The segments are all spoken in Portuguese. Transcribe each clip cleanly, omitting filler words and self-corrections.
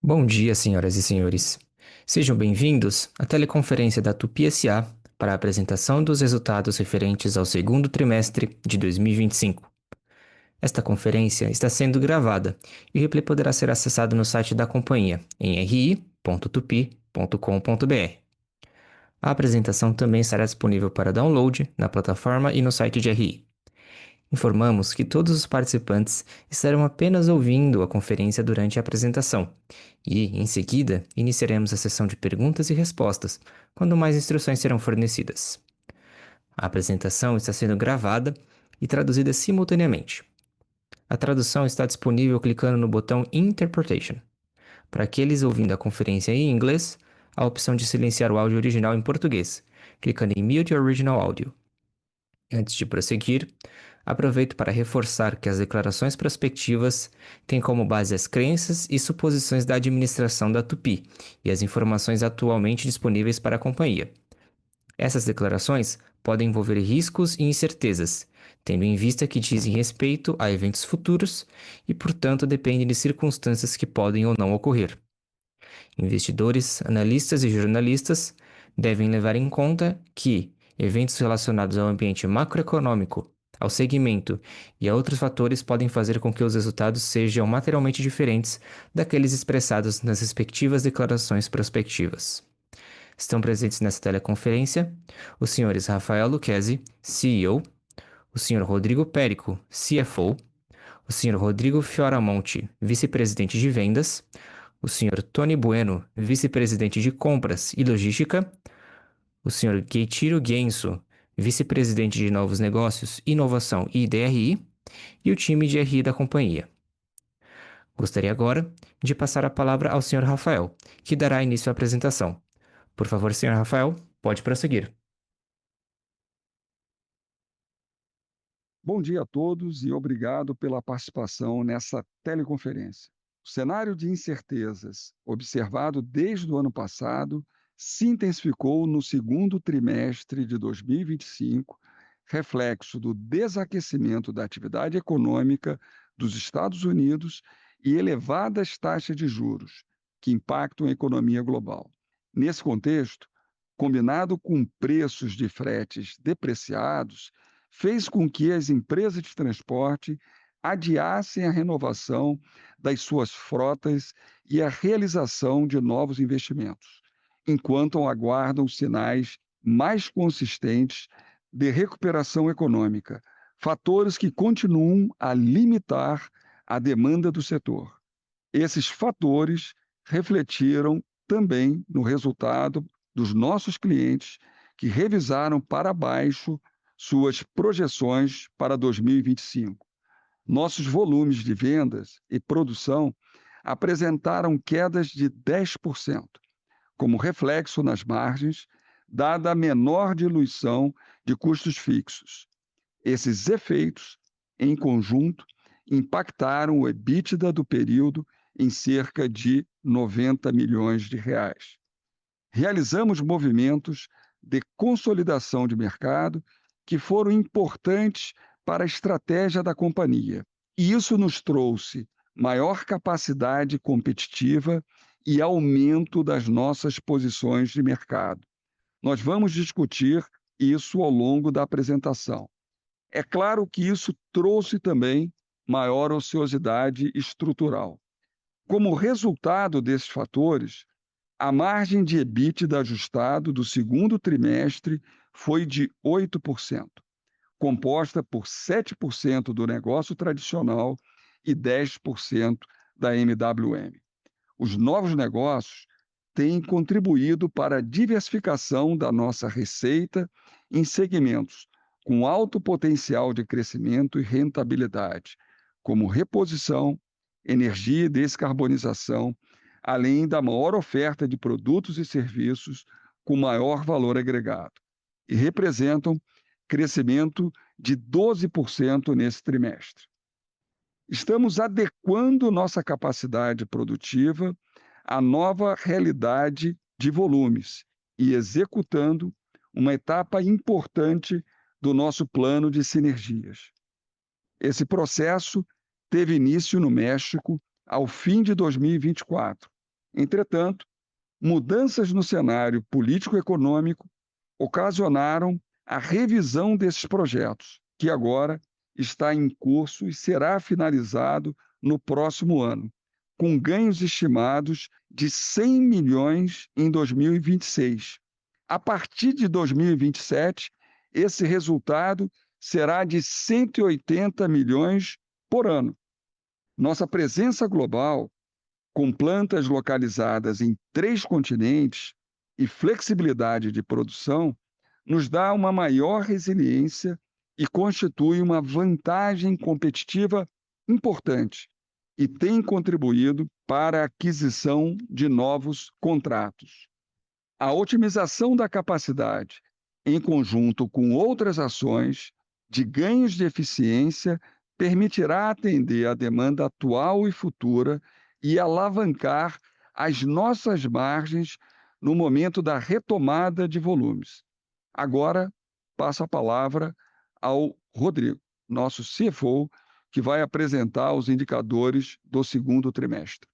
Bom dia, senhoras e senhores. Sejam bem-vindos à teleconferência da Tupi SA para a apresentação dos resultados referentes ao segundo trimestre de 2025. Esta conferência está sendo gravada e o replay poderá ser acessado no site da companhia em ri.tupi.com.br. A apresentação também estará disponível para download na plataforma e no site de RI. Informamos que todos os participantes estarão apenas ouvindo a conferência durante a apresentação e, em seguida, iniciaremos a sessão de perguntas e respostas, quando mais instruções serão fornecidas. A apresentação está sendo gravada e traduzida simultaneamente. A tradução está disponível clicando no botão Interpretation. Para aqueles ouvindo a conferência em inglês, a opção de silenciar o áudio original em português, clicando em Mute Original Audio. Antes de prosseguir, aproveito para reforçar que as declarações prospectivas têm como base as crenças e suposições da administração da Tupi e as informações atualmente disponíveis para a companhia. Essas declarações podem envolver riscos e incertezas, tendo em vista que dizem respeito a eventos futuros e, portanto, dependem de circunstâncias que podem ou não ocorrer. Investidores, analistas e jornalistas devem levar em conta que eventos relacionados ao ambiente macroeconômico, ao segmento e a outros fatores podem fazer com que os resultados sejam materialmente diferentes daqueles expressados nas respectivas declarações prospectivas. Estão presentes nessa teleconferência os senhores Rafael Lucchesi, CEO, o senhor Rodrigo Périco, CFO, o senhor Rodrigo Fioramonte, vice-presidente de vendas, o senhor Tony Bueno, vice-presidente de compras e logística, o senhor Geichiro Genso, vice-presidente de novos negócios, inovação e DRI, e o time de RI da companhia. Gostaria agora de passar a palavra ao senhor Rafael, que dará início à apresentação. Por favor, senhor Rafael, pode prosseguir. Bom dia a todos e obrigado pela participação nessa teleconferência. O cenário de incertezas observado desde o ano passado se intensificou no segundo trimestre de 2025, reflexo do desaquecimento da atividade econômica dos Estados Unidos e elevadas taxas de juros, que impactam a economia global. Nesse contexto, combinado com preços de fretes depreciados, fez com que as empresas de transporte adiassem a renovação das suas frotas e a realização de novos investimentos, enquanto aguardam sinais mais consistentes de recuperação econômica, fatores que continuam a limitar a demanda do setor. Esses fatores refletiram também no resultado dos nossos clientes, que revisaram para baixo suas projeções para 2025. Nossos volumes de vendas e produção apresentaram quedas de 10%, como reflexo nas margens, dada a menor diluição de custos fixos. Esses efeitos, em conjunto, impactaram o EBITDA do período em cerca de 90 milhões de reais. Realizamos movimentos de consolidação de mercado que foram importantes para a estratégia da companhia. E isso nos trouxe maior capacidade competitiva e aumento das nossas posições de mercado. Nós vamos discutir isso ao longo da apresentação. É claro que isso trouxe também maior ociosidade estrutural. Como resultado desses fatores, a margem de EBITDA ajustado do segundo trimestre foi de 8%, composta por 7% do negócio tradicional e 10% da MWM. Os novos negócios têm contribuído para a diversificação da nossa receita em segmentos com alto potencial de crescimento e rentabilidade, como reposição, energia e descarbonização, além da maior oferta de produtos e serviços com maior valor agregado, e representam crescimento de 12% nesse trimestre. Estamos adequando nossa capacidade produtiva à nova realidade de volumes e executando uma etapa importante do nosso plano de sinergias. Esse processo teve início no México ao fim de 2024 Entretanto, mudanças no cenário político-econômico ocasionaram a revisão desses projetos, que agora está em curso e será finalizado no próximo ano, com ganhos estimados de 100 milhões em 2026. A partir de 2027, esse resultado será de 180 milhões por ano. Nossa presença global, com plantas localizadas em 3 continentes e flexibilidade de produção, nos dá uma maior resiliência e constitui uma vantagem competitiva importante e tem contribuído para a aquisição de novos contratos. A otimização da capacidade, em conjunto com outras ações de ganhos de eficiência, permitirá atender à demanda atual e futura e alavancar as nossas margens no momento da retomada de volumes. Agora, passo a palavra ao Rodrigo, nosso CFO, que vai apresentar os indicadores do segundo trimestre.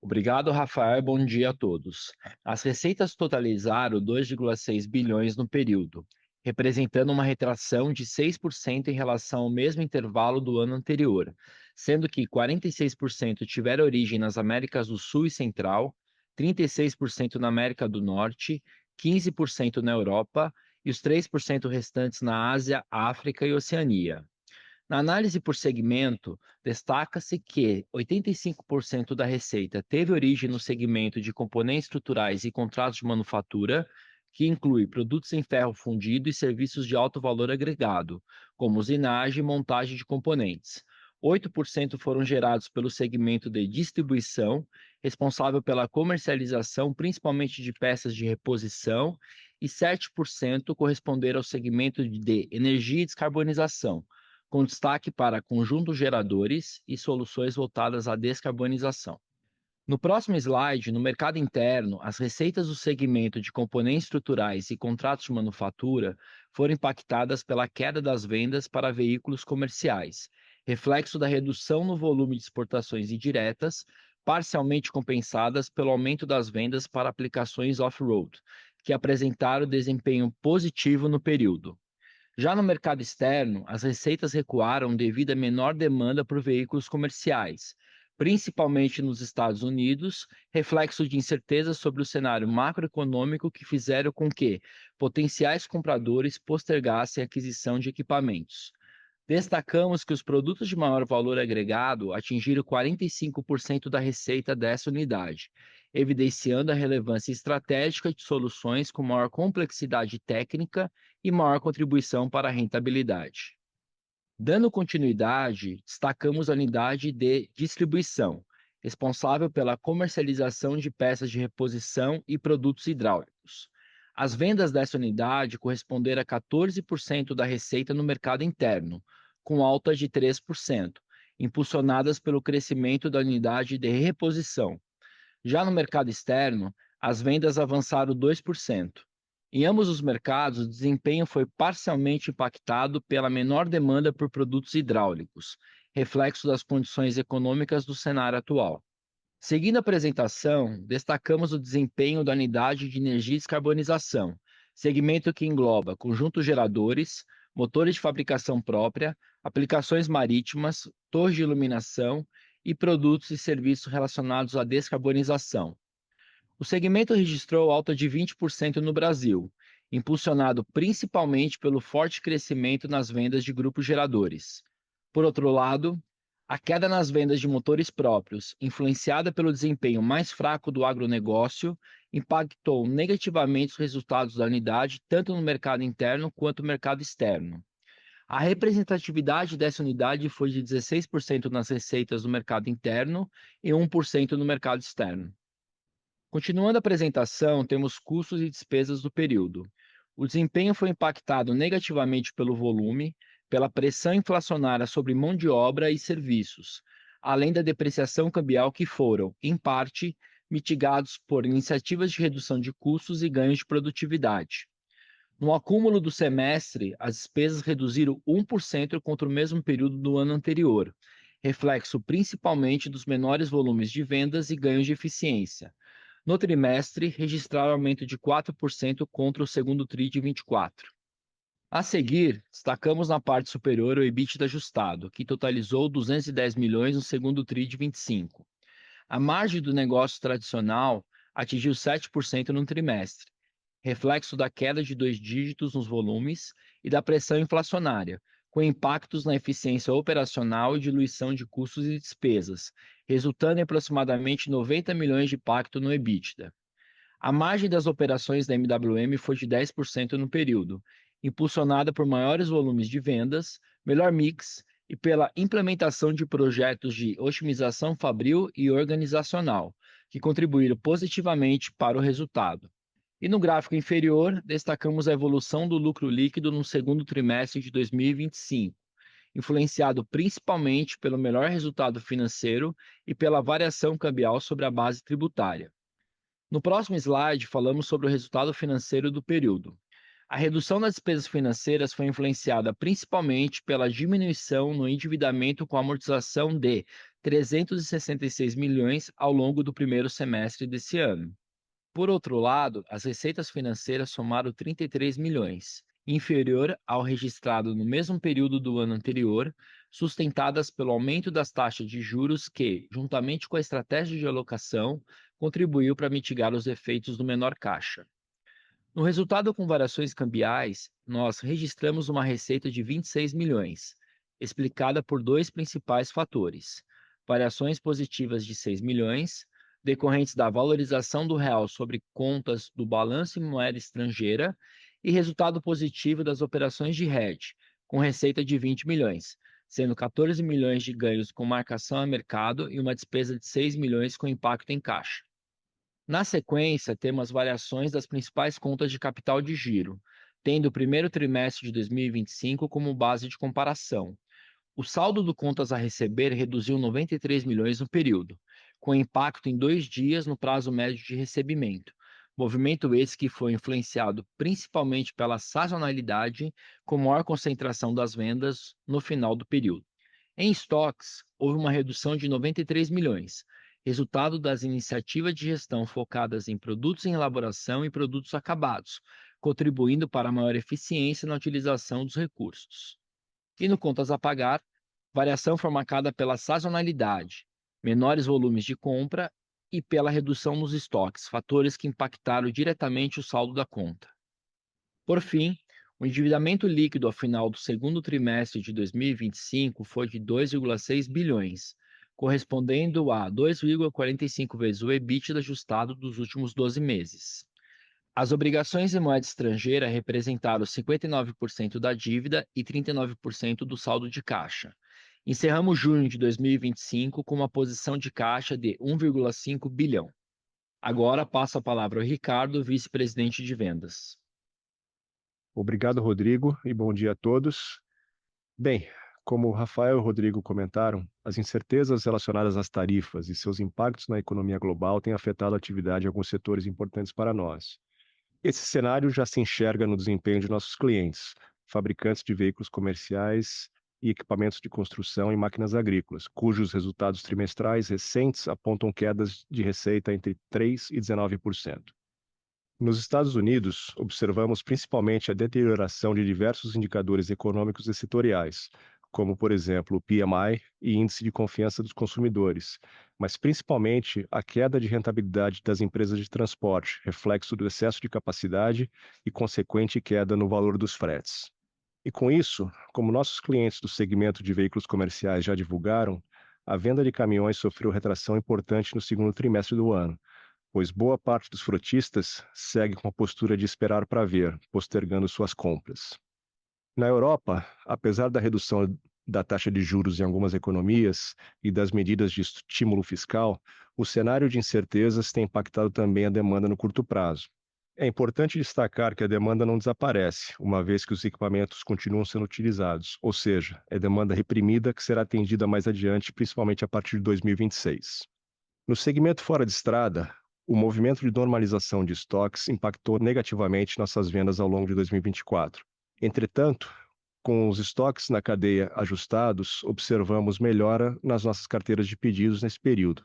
Obrigado, Rafael, e bom dia a todos. As receitas totalizaram 2,6 bilhões no período, representando uma retração de 6% em relação ao mesmo intervalo do ano anterior, sendo que 46% tiveram origem nas Américas do Sul e Central, 36% na América do Norte, 15% na Europa e os 3% restantes na Ásia, África e Oceania. Na análise por segmento, destaca-se que 85% da receita teve origem no segmento de componentes estruturais e contratos de manufatura, que inclui produtos em ferro fundido e serviços de alto valor agregado, como usinagem e montagem de componentes. 8% foram gerados pelo segmento de distribuição, responsável pela comercialização principalmente de peças de reposição, e 7% corresponderam ao segmento de energia e descarbonização, com destaque para conjuntos geradores e soluções voltadas à descarbonização. No próximo slide, no mercado interno, as receitas do segmento de componentes estruturais e contratos de manufatura foram impactadas pela queda das vendas para veículos comerciais, reflexo da redução no volume de exportações indiretas, parcialmente compensadas pelo aumento das vendas para aplicações off-road, que apresentaram desempenho positivo no período. Já no mercado externo, as receitas recuaram devido à menor demanda por veículos comerciais, principalmente nos Estados Unidos, reflexo de incertezas sobre o cenário macroeconômico que fizeram com que potenciais compradores postergassem a aquisição de equipamentos. Destacamos que os produtos de maior valor agregado atingiram 45% da receita dessa unidade, evidenciando a relevância estratégica de soluções com maior complexidade técnica e maior contribuição para a rentabilidade. Dando continuidade, destacamos a unidade de distribuição, responsável pela comercialização de peças de reposição e produtos hidráulicos. As vendas dessa unidade corresponderam a 14% da receita no mercado interno, com alta de 3%, impulsionadas pelo crescimento da unidade de reposição. Já no mercado externo, as vendas avançaram 2%. Em ambos os mercados, o desempenho foi parcialmente impactado pela menor demanda por produtos hidráulicos, reflexo das condições econômicas do cenário atual. Seguindo a apresentação, destacamos o desempenho da unidade de energia e descarbonização, segmento que engloba conjuntos geradores, motores de fabricação própria, aplicações marítimas, torres de iluminação e produtos e serviços relacionados à descarbonização. O segmento registrou alta de 20% no Brasil, impulsionado principalmente pelo forte crescimento nas vendas de grupos geradores. Por outro lado, a queda nas vendas de motores próprios, influenciada pelo desempenho mais fraco do agronegócio, impactou negativamente os resultados da unidade, tanto no mercado interno quanto no mercado externo. A representatividade dessa unidade foi de 16% nas receitas do mercado interno e 1% no mercado externo. Continuando a apresentação, temos custos e despesas do período. O desempenho foi impactado negativamente pelo volume, pela pressão inflacionária sobre mão de obra e serviços, além da depreciação cambial que foram, em parte, mitigados por iniciativas de redução de custos e ganhos de produtividade. No acúmulo do semestre, as despesas reduziram 1% contra o mesmo período do ano anterior, reflexo principalmente dos menores volumes de vendas e ganhos de eficiência. No trimestre, registraram aumento de 4% contra o segundo TRI de 24. A seguir, destacamos na parte superior o EBITDA ajustado, que totalizou 210 milhões no segundo TRI de 25. A margem do negócio tradicional atingiu 7% no trimestre, reflexo da queda de 2 dígitos nos volumes e da pressão inflacionária, com impactos na eficiência operacional e diluição de custos e despesas, resultando em aproximadamente 90 milhões de impacto no EBITDA. A margem das operações da MWM foi de 10% no período, impulsionada por maiores volumes de vendas, melhor mix e pela implementação de projetos de otimização fabril e organizacional, que contribuíram positivamente para o resultado. E no gráfico inferior, destacamos a evolução do lucro líquido no segundo trimestre de 2025, influenciado principalmente pelo melhor resultado financeiro e pela variação cambial sobre a base tributária. No próximo slide, falamos sobre o resultado financeiro do período. A redução das despesas financeiras foi influenciada principalmente pela diminuição no endividamento com amortização de 366 milhões ao longo do primeiro semestre desse ano. Por outro lado, as receitas financeiras somaram 33 milhões, inferior ao registrado no mesmo período do ano anterior, sustentadas pelo aumento das taxas de juros que, juntamente com a estratégia de alocação, contribuiu para mitigar os efeitos do menor caixa. No resultado com variações cambiais, nós registramos uma receita de 26 milhões, explicada por dois principais fatores: variações positivas de 6 milhões, decorrentes da valorização do real sobre contas do balanço em moeda estrangeira, e resultado positivo das operações de hedge, com receita de 20 milhões, sendo 14 milhões de ganhos com marcação a mercado e uma despesa de 6 milhões com impacto em caixa. Na sequência, temos variações das principais contas de capital de giro, tendo o primeiro trimestre de 2025 como base de comparação. O saldo do contas a receber reduziu 93 milhões no período, com impacto em 2 dias no prazo médio de recebimento. Movimento esse que foi influenciado principalmente pela sazonalidade, com maior concentração das vendas no final do período. Em estoques, houve uma redução de 93 milhões, resultado das iniciativas de gestão focadas em produtos em elaboração e produtos acabados, contribuindo para a maior eficiência na utilização dos recursos. E no contas a pagar, variação foi marcada pela sazonalidade, menores volumes de compra e pela redução nos estoques, fatores que impactaram diretamente o saldo da conta. Por fim, o endividamento líquido ao final do segundo trimestre de 2025 foi de 2,6 bilhões, correspondendo a 2,45 vezes o EBITDA ajustado dos últimos 12 meses. As obrigações em moeda estrangeira representaram 59% da dívida e 39% do saldo de caixa. Encerramos junho de 2025 com uma posição de caixa de 1,5 bilhão. Agora passo a palavra ao Ricardo, vice-presidente de vendas. Obrigado, Rodrigo, e bom dia a todos. Bem, como o Rafael e o Rodrigo comentaram, as incertezas relacionadas às tarifas e seus impactos na economia global têm afetado a atividade em alguns setores importantes para nós. Esse cenário já se enxerga no desempenho de nossos clientes, fabricantes de veículos comerciais e equipamentos de construção e máquinas agrícolas, cujos resultados trimestrais recentes apontam quedas de receita entre 3% e 19%. Nos Estados Unidos, observamos principalmente a deterioração de diversos indicadores econômicos e setoriais, como, por exemplo, o PMI e Índice de Confiança dos Consumidores, mas principalmente a queda de rentabilidade das empresas de transporte, reflexo do excesso de capacidade e consequente queda no valor dos fretes. E com isso, como nossos clientes do segmento de veículos comerciais já divulgaram, a venda de caminhões sofreu retração importante no segundo trimestre do ano, pois boa parte dos frotistas segue com a postura de esperar para ver, postergando suas compras. Na Europa, apesar da redução da taxa de juros em algumas economias e das medidas de estímulo fiscal, o cenário de incertezas tem impactado também a demanda no curto prazo. É importante destacar que a demanda não desaparece, uma vez que os equipamentos continuam sendo utilizados, ou seja, é demanda reprimida que será atendida mais adiante, principalmente a partir de 2026. No segmento fora de estrada, o movimento de normalização de estoques impactou negativamente nossas vendas ao longo de 2024. Entretanto, Com os estoques na cadeia ajustados, observamos melhora nas nossas carteiras de pedidos nesse período.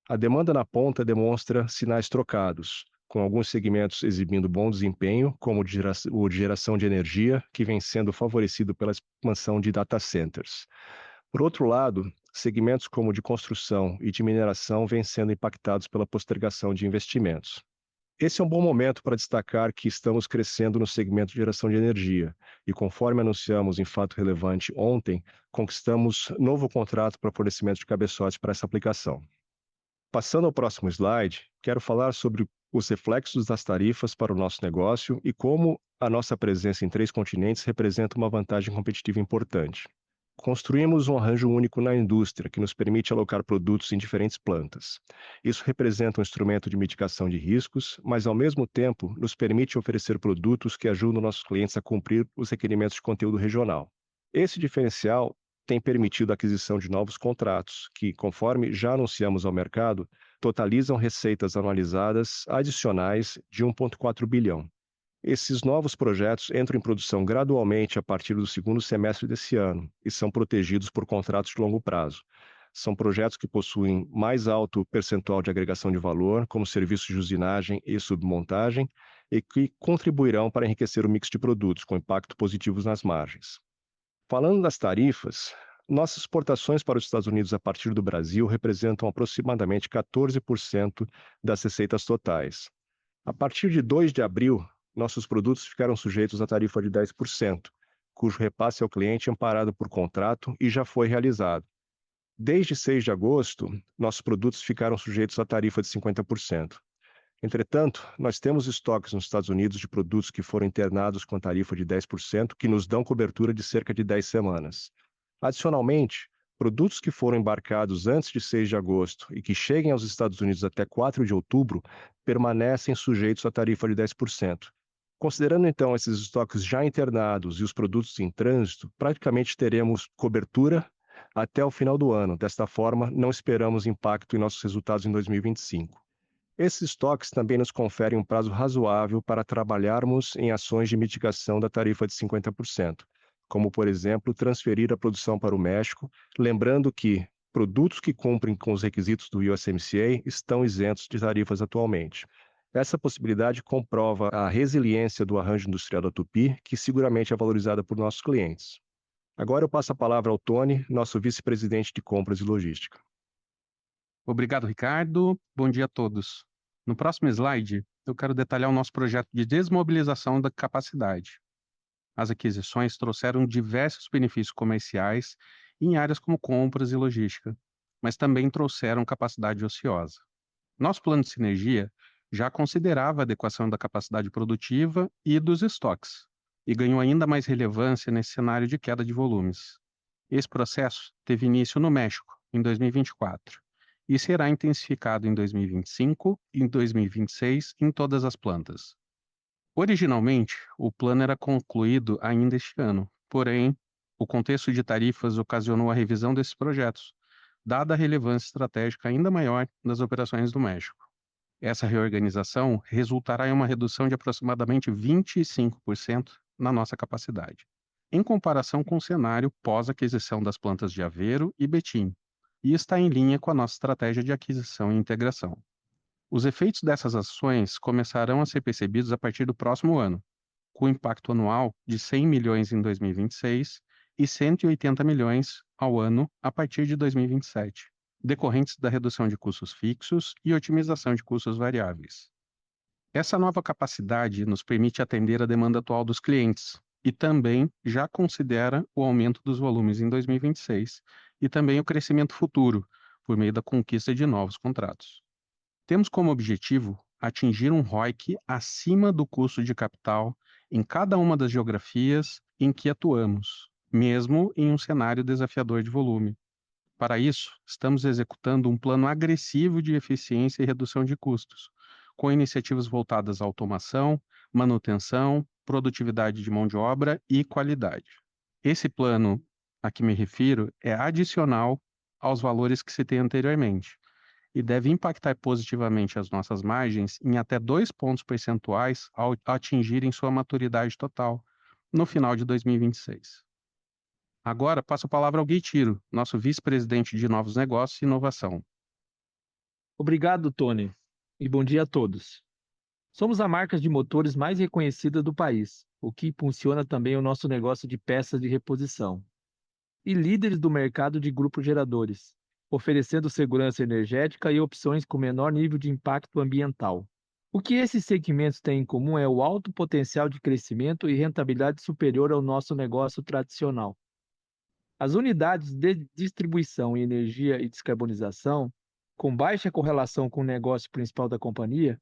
A demanda na ponta demonstra sinais trocados, com alguns segmentos exibindo bom desempenho, como o de geração de energia, que vem sendo favorecido pela expansão de data centers. Por outro lado, segmentos como o de construção e de mineração vêm sendo impactados pela postergação de investimentos. Esse é um bom momento para destacar que estamos crescendo no segmento de geração de energia e, conforme anunciamos em fato relevante ontem, conquistamos novo contrato para fornecimento de cabeçotes para essa aplicação. Passando ao próximo slide, quero falar sobre os reflexos das tarifas para o nosso negócio e como a nossa presença em 3 continentes representa uma vantagem competitiva importante. Construímos um arranjo único na indústria que nos permite alocar produtos em diferentes plantas. Isso representa um instrumento de mitigação de riscos, mas ao mesmo tempo nos permite oferecer produtos que ajudam nossos clientes a cumprir os requerimentos de conteúdo regional. Esse diferencial tem permitido a aquisição de novos contratos, que, conforme já anunciamos ao mercado, totalizam receitas anualizadas adicionais de 1,4 bilhão. Esses novos projetos entram em produção gradualmente a partir do segundo semestre desse ano e são protegidos por contratos de longo prazo. São projetos que possuem mais alto percentual de agregação de valor, como serviços de usinagem e submontagem, e que contribuirão para enriquecer o mix de produtos, com impacto positivos nas margens. Falando das tarifas, nossas exportações para os Estados Unidos a partir do Brasil representam aproximadamente 14% das receitas totais. A partir de 2 de abril, nossos produtos ficaram sujeitos à tarifa de 10%, cujo repasse ao cliente é amparado por contrato e já foi realizado. Desde 6 de agosto, nossos produtos ficaram sujeitos à tarifa de 50%. Entretanto, nós temos estoques nos Estados Unidos de produtos que foram internados com tarifa de 10%, que nos dão cobertura de cerca de 10 semanas. Adicionalmente, produtos que foram embarcados antes de 6 de agosto e que cheguem aos Estados Unidos até 4 de outubro permanecem sujeitos à tarifa de 10%. Considerando então esses estoques já internados e os produtos em trânsito, praticamente teremos cobertura até o final do ano. Desta forma, não esperamos impacto em nossos resultados em 2025. Esses estoques também nos conferem um prazo razoável para trabalharmos em ações de mitigação da tarifa de 50%, como, por exemplo, transferir a produção para o México, lembrando que produtos que cumprem com os requisitos do USMCA estão isentos de tarifas atualmente. Essa possibilidade comprova a resiliência do arranjo industrial da Tupy, que seguramente é valorizada por nossos clientes. Agora eu passo a palavra ao Tony, nosso vice-presidente de compras e logística. Obrigado, Ricardo. Bom dia a todos. No próximo slide, eu quero detalhar o nosso projeto de desmobilização da capacidade. As aquisições trouxeram diversos benefícios comerciais em áreas como compras e logística, mas também trouxeram capacidade ociosa. Nosso plano de sinergia já considerava a adequação da capacidade produtiva e dos estoques, e ganhou ainda mais relevância nesse cenário de queda de volumes. Esse processo teve início no México, em 2024, e será intensificado em 2025 e em 2026 em todas as plantas. Originalmente, o plano era concluído ainda este ano, porém, o contexto de tarifas ocasionou a revisão desses projetos, dada a relevância estratégica ainda maior das operações do México. Essa reorganização resultará em uma redução de aproximadamente 25% na nossa capacidade, em comparação com o cenário pós-aquisição das plantas de Aveiro e Betim, e está em linha com a nossa estratégia de aquisição e integração. Os efeitos dessas ações começarão a ser percebidos a partir do próximo ano, com impacto anual de 100 milhões em 2026 e 180 milhões ao ano a partir de 2027. Decorrentes da redução de custos fixos e otimização de custos variáveis. Essa nova capacidade nos permite atender a demanda atual dos clientes e também já considera o aumento dos volumes em 2026 e também o crescimento futuro, por meio da conquista de novos contratos. Temos como objetivo atingir um ROIC acima do custo de capital em cada uma das geografias em que atuamos, mesmo em um cenário desafiador de volume. Para isso, estamos executando um plano agressivo de eficiência e redução de custos, com iniciativas voltadas à automação, manutenção, produtividade de mão de obra e qualidade. Esse plano a que me refiro é adicional aos valores que citei anteriormente e deve impactar positivamente as nossas margens em até 2 pontos percentuais ao atingirem sua maturidade total no final de 2026. Agora, passo a palavra ao Gueitiro, nosso vice-presidente de Novos Negócios e Inovação. Obrigado, Tony, e bom dia a todos. Somos a marca de motores mais reconhecida do país, o que impulsiona também o nosso negócio de peças de reposição. E líderes do mercado de grupos geradores, oferecendo segurança energética e opções com menor nível de impacto ambiental. O que esses segmentos têm em comum é o alto potencial de crescimento e rentabilidade superior ao nosso negócio tradicional. As unidades de distribuição em energia e descarbonização, com baixa correlação com o negócio principal da companhia,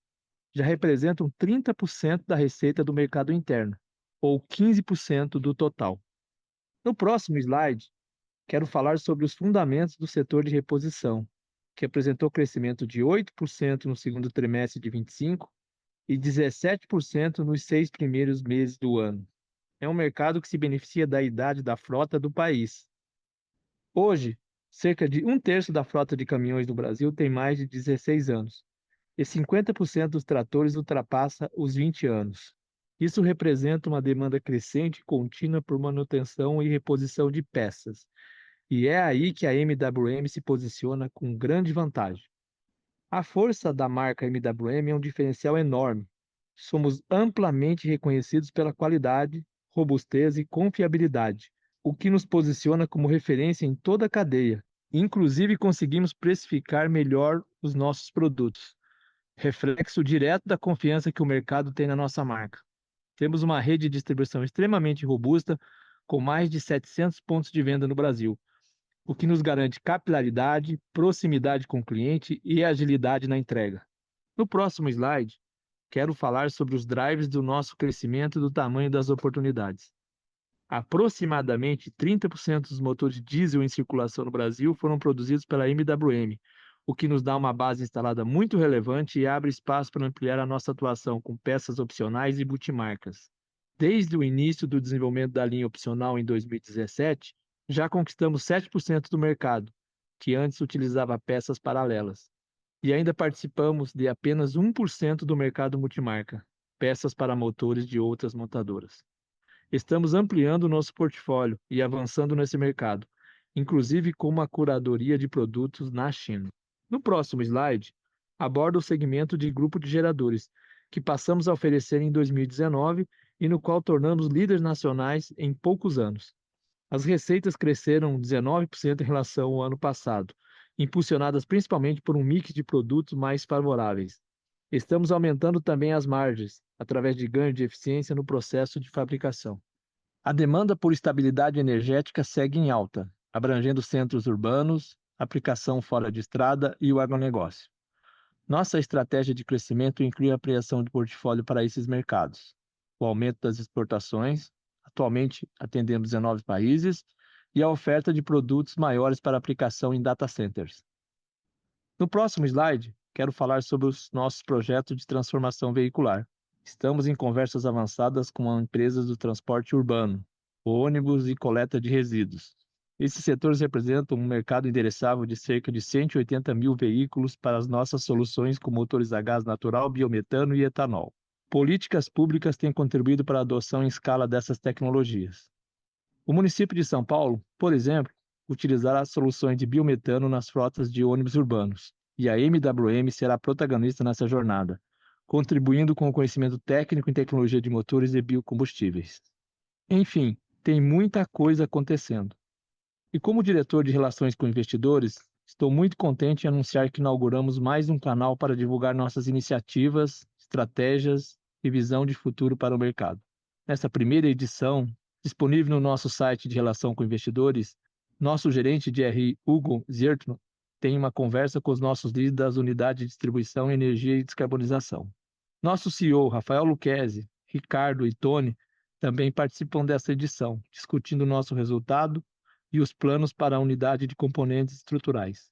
já representam 30% da receita do mercado interno, ou 15% do total. No próximo slide, quero falar sobre os fundamentos do setor de reposição, que apresentou crescimento de 8% no segundo trimestre de 25 e 17% nos 6 primeiros meses do ano. É um mercado que se beneficia da idade da frota do país. Hoje, cerca de um terço da frota de caminhões do Brasil tem mais de 16 anos, e 50% dos tratores ultrapassa os 20 anos. Isso representa uma demanda crescente e contínua por manutenção e reposição de peças, e é aí que a MWM se posiciona com grande vantagem. A força da marca MWM é um diferencial enorme. Somos amplamente reconhecidos pela qualidade, robustez e confiabilidade, o que nos posiciona como referência em toda a cadeia. Inclusive, conseguimos precificar melhor os nossos produtos, reflexo direto da confiança que o mercado tem na nossa marca. Temos uma rede de distribuição extremamente robusta, com mais de 700 pontos de venda no Brasil, o que nos garante capilaridade, proximidade com o cliente e agilidade na entrega. No próximo slide, quero falar sobre os drivers do nosso crescimento e do tamanho das oportunidades. Aproximadamente 30% dos motores diesel em circulação no Brasil foram produzidos pela MWM, o que nos dá uma base instalada muito relevante e abre espaço para ampliar a nossa atuação com peças opcionais e multimarcas. Desde o início do desenvolvimento da linha opcional em 2017, já conquistamos 7% do mercado, que antes utilizava peças paralelas. E ainda participamos de apenas 1% do mercado multimarca, peças para motores de outras montadoras. Estamos ampliando o nosso portfólio e avançando nesse mercado, inclusive com uma curadoria de produtos na China. No próximo slide, abordo o segmento de grupo de geradores, que passamos a oferecer em 2019 e no qual tornamos líderes nacionais em poucos anos. As receitas cresceram 19% em relação ao ano passado, impulsionadas principalmente por um mix de produtos mais favoráveis. Estamos aumentando também as margens, através de ganho de eficiência no processo de fabricação. A demanda por estabilidade energética segue em alta, abrangendo centros urbanos, aplicação fora de estrada e o agronegócio. Nossa estratégia de crescimento inclui a ampliação de portfólio para esses mercados, o aumento das exportações, atualmente atendemos 19 países, e a oferta de produtos maiores para aplicação em data centers. No próximo slide, quero falar sobre os nossos projetos de transformação veicular. Estamos em conversas avançadas com empresas do transporte urbano, ônibus e coleta de resíduos. Esses setores representam um mercado endereçável de cerca de 180 mil veículos para as nossas soluções com motores a gás natural, biometano e etanol. Políticas públicas têm contribuído para a adoção em escala dessas tecnologias. O município de São Paulo, por exemplo, utilizará soluções de biometano nas frotas de ônibus urbanos, e a MWM será protagonista nessa jornada, contribuindo com o conhecimento técnico em tecnologia de motores e biocombustíveis. Enfim, tem muita coisa acontecendo. E como diretor de relações com investidores, estou muito contente em anunciar que inauguramos mais um canal para divulgar nossas iniciativas, estratégias e visão de futuro para o mercado. Nessa primeira edição, disponível no nosso site de relação com investidores, nosso gerente de RI, Hugo Ziertno, tem uma conversa com os nossos líderes das unidades de distribuição, energia e descarbonização. Nosso CEO, Rafael Lucchesi, Ricardo e Tony também participam dessa edição, discutindo o nosso resultado e os planos para a unidade de componentes estruturais.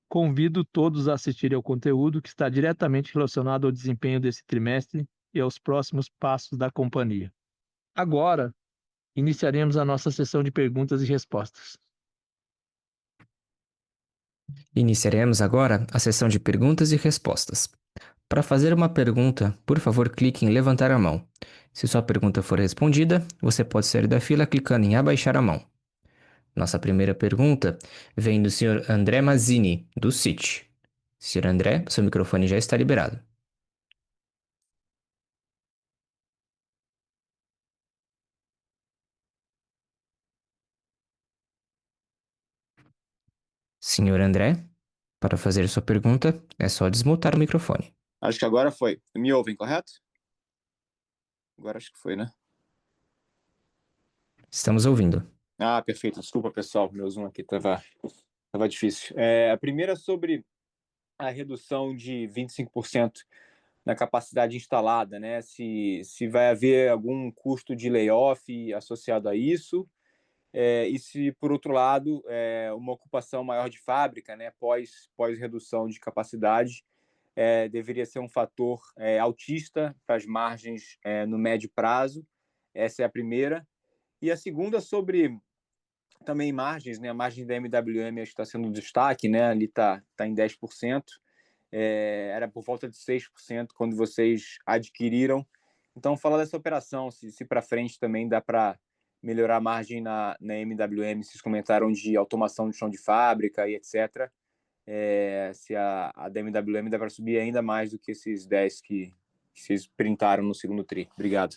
Convido todos a assistirem ao conteúdo que está diretamente relacionado ao desempenho desse trimestre e aos próximos passos da companhia. Agora, iniciaremos a nossa sessão de perguntas e respostas. Iniciaremos agora a sessão de perguntas e respostas. Para fazer uma pergunta, por favor, clique em levantar a mão. Se sua pergunta for respondida, você pode sair da fila clicando em abaixar a mão. Nossa primeira pergunta vem do senhor André Mazzini, do Citi. Senhor André, seu microfone já está liberado. Senhor André, para fazer sua pergunta, é só desmutar o microfone. Acho que agora foi. Me ouvem, correto? Agora acho que foi, né? Estamos ouvindo. Ah, perfeito. Desculpa, pessoal. Meu Zoom aqui tava difícil. A primeira é sobre a redução de 25% na capacidade instalada, né? Se vai haver algum custo de layoff associado a isso, e se, por outro lado, uma ocupação maior de fábrica, né? Pós redução de capacidade, deveria ser um fator altista para as margens no médio prazo. Essa é a primeira. E a segunda sobre também margens, né? A margem da MWM está sendo um destaque, né? Ali está em 10%. Era por volta de 6% quando vocês adquiriram. Então, falar dessa operação, se para frente também dá para melhorar a margem na MWM, vocês comentaram de automação de chão de fábrica e etc. Se a da MWM dá para subir ainda mais do que esses 10 que vocês printaram no segundo TRI. Obrigado.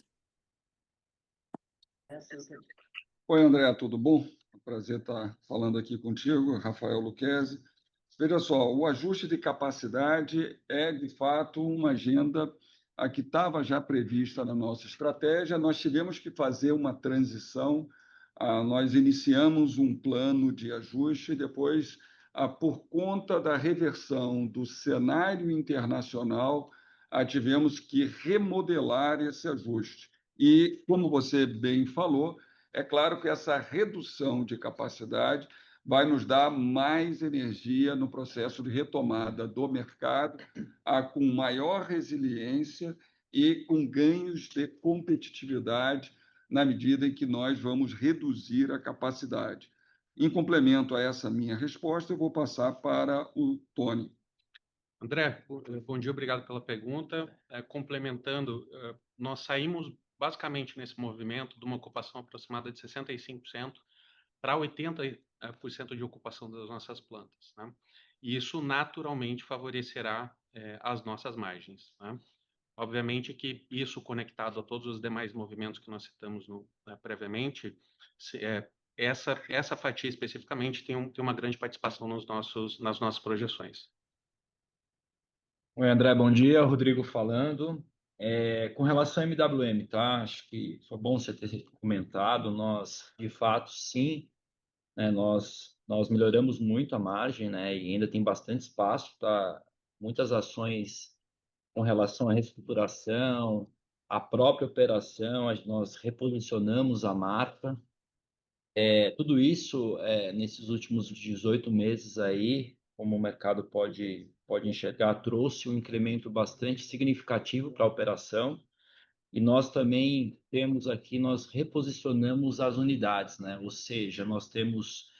Oi, André, tudo bom? É um prazer estar falando aqui contigo, Rafael Lucchesi. Veja só, o ajuste de capacidade é, de fato, uma agenda que estava já prevista na nossa estratégia. Nós tivemos que fazer uma transição. Nós iniciamos um plano de ajuste e depois, por conta da reversão do cenário internacional, tivemos que remodelar esse ajuste. E, como você bem falou, é claro que essa redução de capacidade vai nos dar mais energia no processo de retomada do mercado, com maior resiliência e com ganhos de competitividade na medida em que nós vamos reduzir a capacidade. Em complemento a essa minha resposta, eu vou passar para o Tony. André, bom dia, obrigado pela pergunta. Complementando, nós saímos basicamente nesse movimento de uma ocupação aproximada de 65% para 80% de ocupação das nossas plantas, né? E isso naturalmente favorecerá as nossas margens, né? Obviamente que isso conectado a todos os demais movimentos que nós citamos previamente, essa fatia especificamente tem uma grande participação nas nossas projeções. Oi, André, bom dia. Rodrigo falando. Com relação ao MWM, tá? Acho que foi bom você ter comentado. Nós, de fato, sim, né, nós melhoramos muito a margem, né? E ainda tem bastante espaço para muitas ações com relação à reestruturação, a própria operação, nós reposicionamos a marca. Tudo isso, nesses últimos 18 meses aí, como o mercado pode enxergar, trouxe um incremento bastante significativo para a operação. E nós também temos aqui, nós reposicionamos as unidades, né? Ou seja, nós temos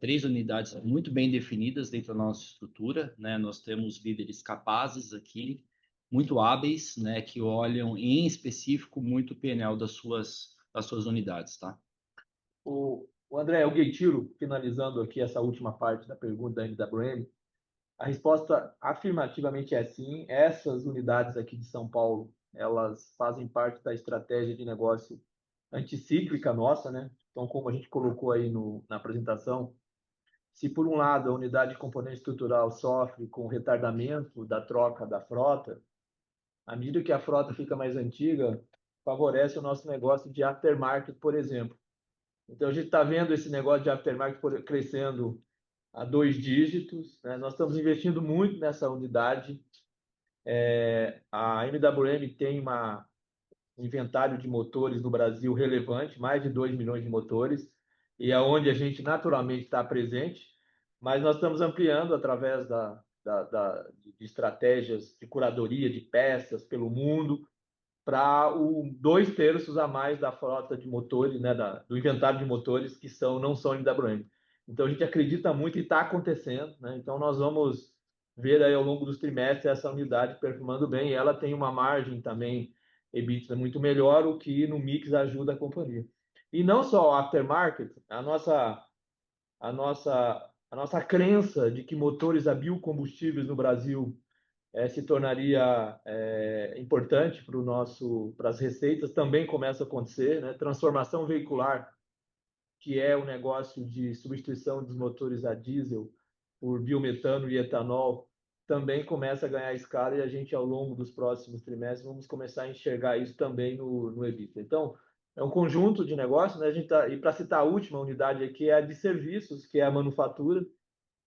3 unidades muito bem definidas dentro da nossa estrutura, né? Nós temos líderes capazes aqui, muito hábeis, né? Que olham em específico muito o PNL das suas unidades, tá? O André, o Gueitiro, finalizando aqui essa última parte da pergunta da MWM, a resposta afirmativamente é sim. Essas unidades aqui de São Paulo, elas fazem parte da estratégia de negócio anticíclica nossa, né? Então, como a gente colocou aí na apresentação, se por um lado a unidade de componente estrutural sofre com o retardamento da troca da frota, à medida que a frota fica mais antiga, favorece o nosso negócio de aftermarket, por exemplo. Então, a gente está vendo esse negócio de aftermarket crescendo a 2 dígitos, né? Nós estamos investindo muito nessa unidade. A MWM tem um inventário de motores no Brasil relevante, mais de 2 milhões de motores, e é onde a gente naturalmente está presente, mas nós estamos ampliando através de estratégias de curadoria de peças pelo mundo, para 2/3 a mais da frota de motores, né, do inventário de motores que não são MWM. Então, a gente acredita muito e está acontecendo, né? Então, nós vamos ver aí ao longo dos trimestres essa unidade performando bem. Ela tem uma margem também EBITDA muito melhor, o que no mix ajuda a companhia. E não só o aftermarket, a nossa crença de que motores a biocombustíveis no Brasil se tornaria importante para as receitas também começa a acontecer, né? Transformação veicular, que é o negócio de substituição dos motores a diesel por biometano e etanol, também começa a ganhar escala e a gente, ao longo dos próximos trimestres, vamos começar a enxergar isso também no EBITDA. Então, é um conjunto de negócios, né? E para citar a última unidade aqui, é a de serviços, que é a manufatura,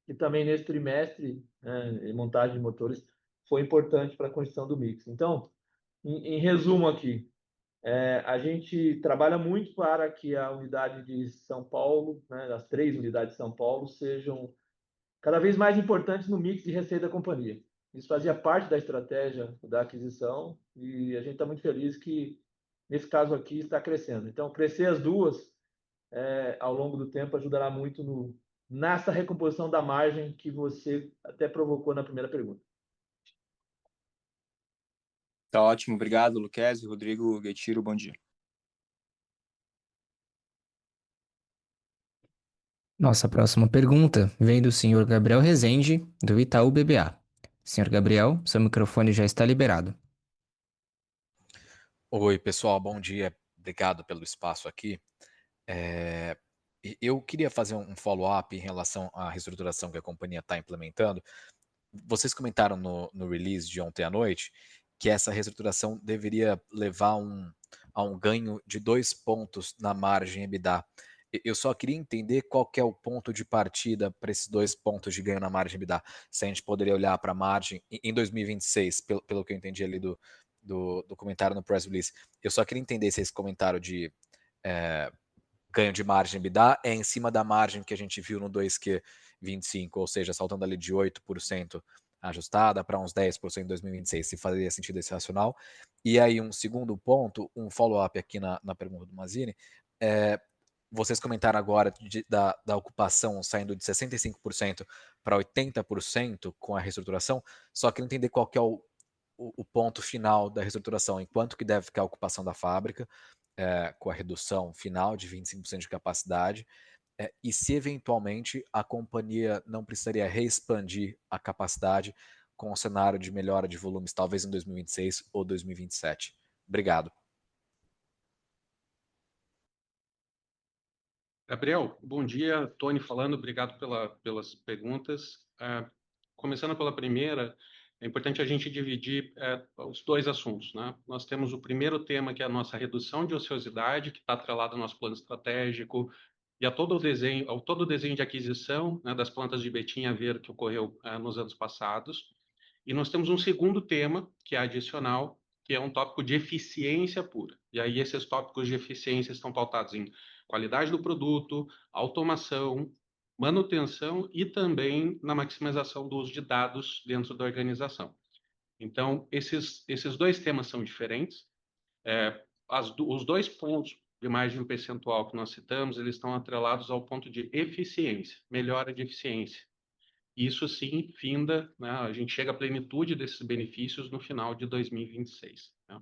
que também nesse trimestre, né, em montagem de motores, foi importante para a construção do mix. Então, em resumo aqui, a gente trabalha muito para que a unidade de São Paulo, né, as 3 unidades de São Paulo, sejam cada vez mais importantes no mix de receita da companhia. Isso fazia parte da estratégia da aquisição e a gente está muito feliz que, nesse caso aqui, está crescendo. Então, crescer as duas ao longo do tempo ajudará muito nessa recomposição da margem que você até provocou na primeira pergunta. Tá ótimo, obrigado, Luquezzi, Rodrigo, Gueitiro, bom dia. Nossa próxima pergunta vem do senhor Gabriel Rezende, do Itaú BBA. Senhor Gabriel, seu microfone já está liberado. Oi, pessoal, bom dia. Obrigado pelo espaço aqui. Eu queria fazer um follow-up em relação à reestruturação que a companhia está implementando. Vocês comentaram no release de ontem à noite que essa reestruturação deveria levar a um ganho de 2 pontos na margem EBITDA. Eu só queria entender qual que é o ponto de partida para esses 2 pontos de ganho na margem EBITDA. Se a gente poderia olhar para a margem em 2026, pelo que eu entendi ali do comentário no press release. Eu só queria entender se esse comentário de ganho de margem EBITDA é em cima da margem que a gente viu no 2Q25, ou seja, saltando ali de 8% ajustada para uns 10% em 2026, se faria sentido esse racional. E aí um segundo ponto, um follow-up aqui na pergunta do Mazini, vocês comentaram agora da ocupação saindo de 65% para 80% com a reestruturação, só queria entender qual que é o ponto final da reestruturação, em quanto que deve ficar a ocupação da fábrica, com a redução final de 25% de capacidade, e se eventualmente a companhia não precisaria reexpandir a capacidade com o cenário de melhora de volumes, talvez em 2026 ou 2027. Obrigado. Gabriel, bom dia. Tony falando, obrigado pelas perguntas. Começando pela primeira, é importante a gente dividir os 2 assuntos, né? Nós temos o primeiro tema, que é a nossa redução de ociosidade, que está atrelado ao nosso plano estratégico e a todo o desenho de aquisição, né, das plantas de Betim e Aveiro que ocorreu nos anos passados. E nós temos um segundo tema, que é adicional, que é um tópico de eficiência pura. E aí esses tópicos de eficiência estão pautados em qualidade do produto, automação, manutenção e também na maximização do uso de dados dentro da organização. Então, esses 2 temas são diferentes. Os 2 pontos de margem percentual que nós citamos, eles estão atrelados ao ponto de eficiência, melhora de eficiência. Isso sim, finda, né, a gente chega à plenitude desses benefícios no final de 2026. Né?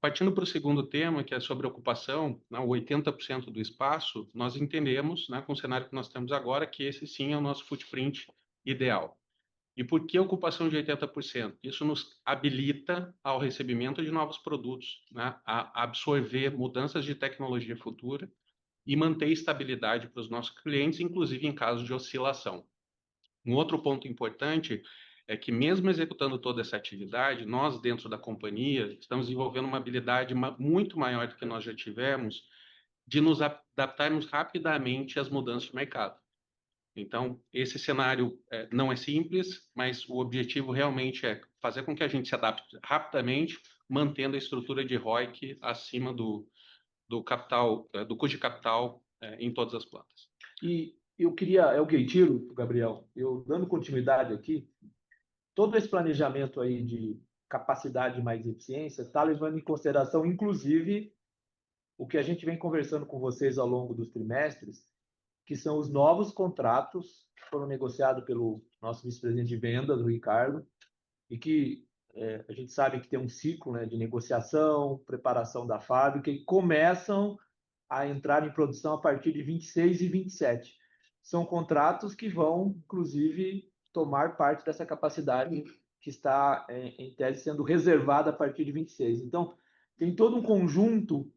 Partindo para o segundo tema, que é sobre ocupação, né, o 80% do espaço, nós entendemos, né, com o cenário que nós temos agora, que esse sim é o nosso footprint ideal. E por que ocupação de 80%? Isso nos habilita ao recebimento de novos produtos, né, a absorver mudanças de tecnologia futura e manter estabilidade para os nossos clientes, inclusive em caso de oscilação. Um outro ponto importante é que, mesmo executando toda essa atividade, nós, dentro da companhia, estamos desenvolvendo uma habilidade muito maior do que nós já tivemos de nos adaptarmos rapidamente às mudanças do mercado. Então, esse cenário não é simples, mas o objetivo realmente é fazer com que a gente se adapte rapidamente, mantendo a estrutura de ROIC acima do capital, do custo de capital em todas as plantas. E eu queria, o Gueitiro, Gabriel, eu dando continuidade aqui, todo esse planejamento aí de capacidade mais eficiência está levando em consideração, inclusive, o que a gente vem conversando com vocês ao longo dos trimestres, que são os novos contratos que foram negociados pelo nosso vice-presidente de vendas, o Ricardo, e que a gente sabe que tem um ciclo, né, de negociação, preparação da fábrica, e começam a entrar em produção a partir de 26 e 27. São contratos que vão, inclusive, tomar parte dessa capacidade que está, em tese, sendo reservada a partir de 26. Então, tem todo um conjunto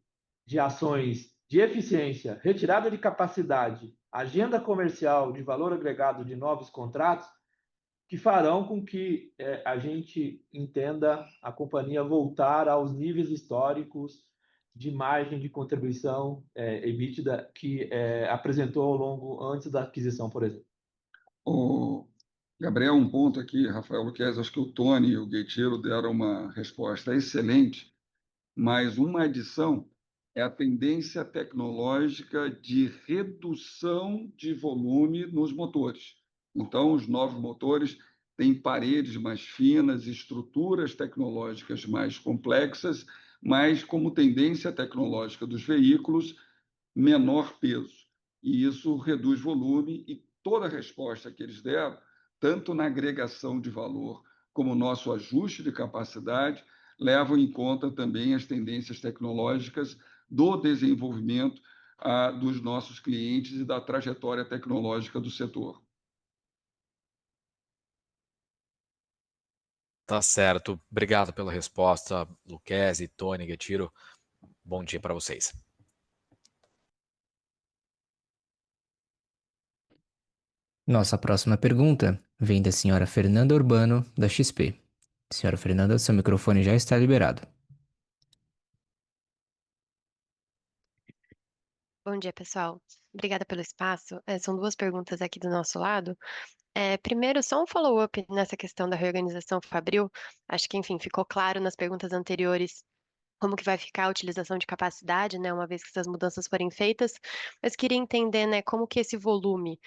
de ações de eficiência, retirada de capacidade, agenda comercial de valor agregado de novos contratos, que farão com que a gente entenda a companhia voltar aos níveis históricos de margem de contribuição EBITDA que apresentou ao longo antes da aquisição, por exemplo. O Gabriel, um ponto aqui, Rafael Luquez, acho que o Tony e o Gueitiro deram uma resposta excelente, mas uma adição é a tendência tecnológica de redução de volume nos motores. Então, os novos motores têm paredes mais finas, estruturas tecnológicas mais complexas, mas como tendência tecnológica dos veículos, menor peso. E isso reduz volume e toda a resposta que eles deram, tanto na agregação de valor como no nosso ajuste de capacidade, levam em conta também as tendências tecnológicas do desenvolvimento dos nossos clientes e da trajetória tecnológica do setor. Tá certo. Obrigado pela resposta, Luquezzi, Tony, Gueitiro. Bom dia para vocês. Nossa próxima pergunta vem da senhora Fernanda Urbano, da XP. Senhora Fernanda, seu microfone já está liberado. Bom dia, pessoal. Obrigada pelo espaço. São duas perguntas aqui do nosso lado. Primeiro, só um follow-up nessa questão da reorganização Fabril. Acho que, enfim, ficou claro nas perguntas anteriores como que vai ficar a utilização de capacidade, né, uma vez que essas mudanças forem feitas, mas queria entender, né, como que esse volume,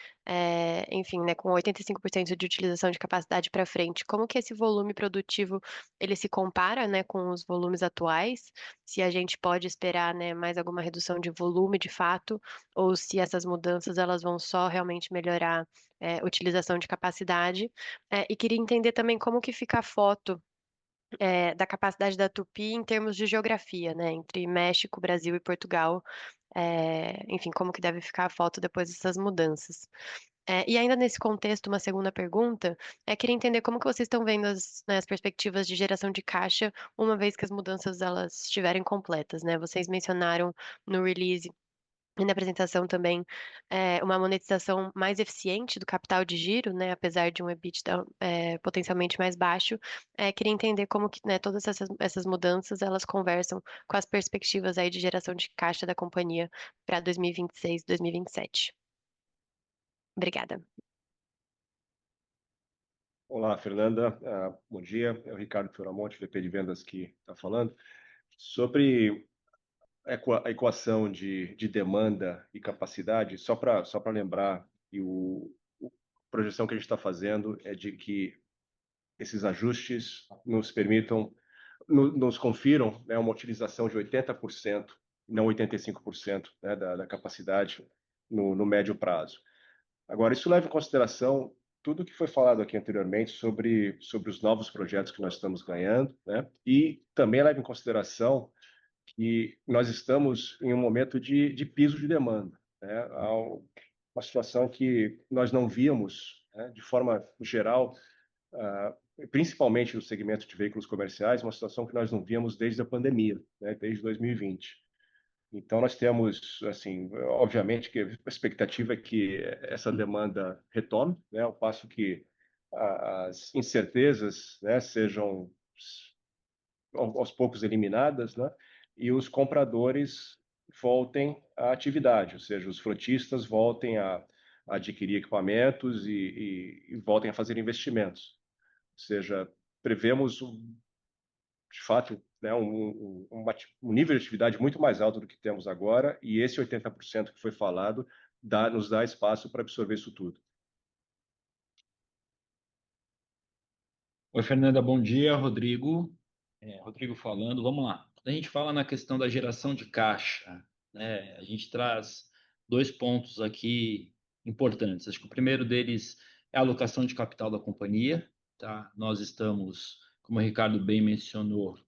enfim, né, com 85% de utilização de capacidade para frente, como que esse volume produtivo, ele se compara, né, com os volumes atuais, se a gente pode esperar, né, mais alguma redução de volume de fato, ou se essas mudanças, elas vão só realmente melhorar, utilização de capacidade, e queria entender também como que fica a foto da capacidade da Tupi em termos de geografia, né, entre México, Brasil e Portugal, enfim, como que deve ficar a foto depois dessas mudanças. E ainda nesse contexto, uma segunda pergunta, queria entender como que vocês estão vendo as perspectivas de geração de caixa, uma vez que as mudanças elas estiverem completas, né? Vocês mencionaram no release e na apresentação também, uma monetização mais eficiente do capital de giro, né, apesar de um EBITDA, potencialmente mais baixo. Queria entender como que, né, todas essas mudanças, elas conversam com as perspectivas aí de geração de caixa da companhia para 2026, 2027. Obrigada. Olá, Fernanda. Bom dia. É o Ricardo Fioramonte, VP de Vendas, que está falando. Sobre a equação de demanda e capacidade, só para lembrar, e a projeção que a gente está fazendo é de que esses ajustes nos permitam, nos confiram, né, uma utilização de 80%, não 85%, né, da capacidade no médio prazo. Agora, isso leva em consideração tudo que foi falado aqui anteriormente sobre os novos projetos que nós estamos ganhando, né? E também leva em consideração que nós estamos em um momento de piso de demanda, né? Há uma situação que nós não víamos, né, de forma geral, principalmente no segmento de veículos comerciais, uma situação que nós não víamos desde a pandemia, né, desde 2020. Então, nós temos, assim, obviamente que a expectativa é que essa demanda retome, né, ao passo que as incertezas, né, sejam aos poucos eliminadas, né, e os compradores voltem à atividade, ou seja, os frotistas voltem a adquirir equipamentos e voltem a fazer investimentos. Ou seja, prevemos, de fato, né, um nível de atividade muito mais alto do que temos agora, e esse 80% que foi falado nos dá espaço para absorver isso tudo. Oi, Fernanda, bom dia. Rodrigo. Rodrigo falando. Vamos lá. Quando a gente fala na questão da geração de caixa, né, a gente traz dois pontos aqui importantes. Acho que o primeiro deles é a alocação de capital da companhia. Tá? Nós estamos, como o Ricardo bem mencionou,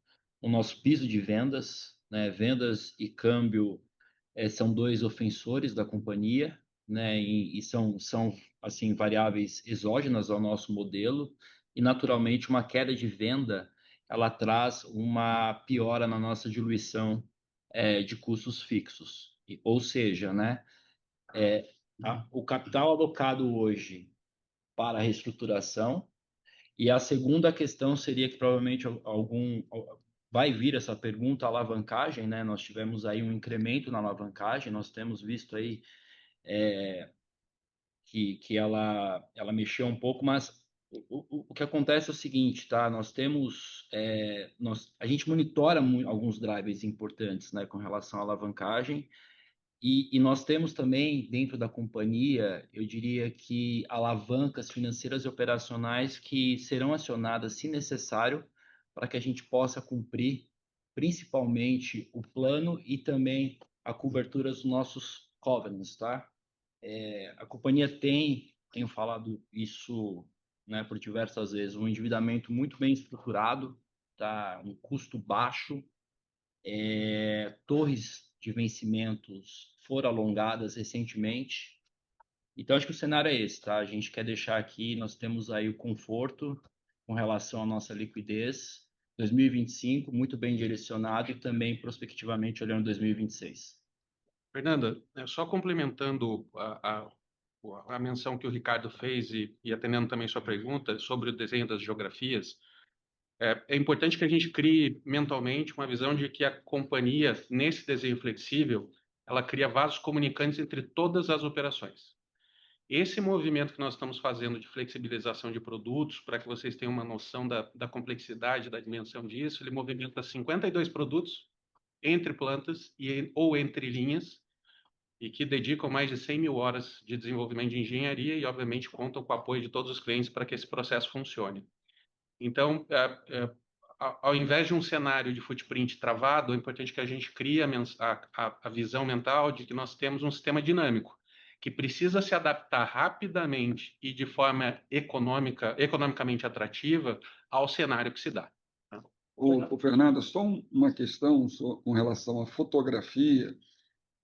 o nosso piso de vendas, né, vendas e câmbio são dois ofensores da companhia, né, e são assim, variáveis exógenas ao nosso modelo, e naturalmente uma queda de venda, ela traz uma piora na nossa diluição de custos fixos. Ou seja, né, o capital alocado hoje para a reestruturação, e a segunda questão seria que provavelmente vai vir essa pergunta, alavancagem, né? Nós tivemos aí um incremento na alavancagem, nós temos visto aí que ela mexeu um pouco, mas o que acontece é o seguinte, tá? Nós temos, a gente monitora alguns drivers importantes, né, com relação à alavancagem, e nós temos também, dentro da companhia, eu diria que alavancas financeiras e operacionais que serão acionadas, se necessário, para que a gente possa cumprir, principalmente, o plano e também a cobertura dos nossos covenants, tá? A companhia tenho falado isso, né, por diversas vezes, um endividamento muito bem estruturado, tá? Um custo baixo, torres de vencimentos foram alongadas recentemente. Então, acho que o cenário é esse, tá? A gente quer deixar aqui, nós temos aí o conforto com relação à nossa liquidez, 2025, muito bem direcionado, e também prospectivamente olhando 2026. Fernanda, só complementando a menção que o Ricardo fez e atendendo também sua pergunta sobre o desenho das geografias, é importante que a gente crie mentalmente uma visão de que a companhia, nesse desenho flexível, ela cria vasos comunicantes entre todas as operações. Esse movimento que nós estamos fazendo de flexibilização de produtos, para que vocês tenham uma noção da complexidade, da dimensão disso, ele movimenta 52 produtos entre plantas ou entre linhas, e que dedicam mais de 100 mil horas de desenvolvimento de engenharia e, obviamente, contam com o apoio de todos os clientes para que esse processo funcione. Então, ao invés de um cenário de footprint travado, é importante que a gente crie a visão mental de que nós temos um sistema dinâmico, que precisa se adaptar rapidamente e de forma economicamente atrativa ao cenário que se dá. Fernando, só uma questão com relação à fotografia,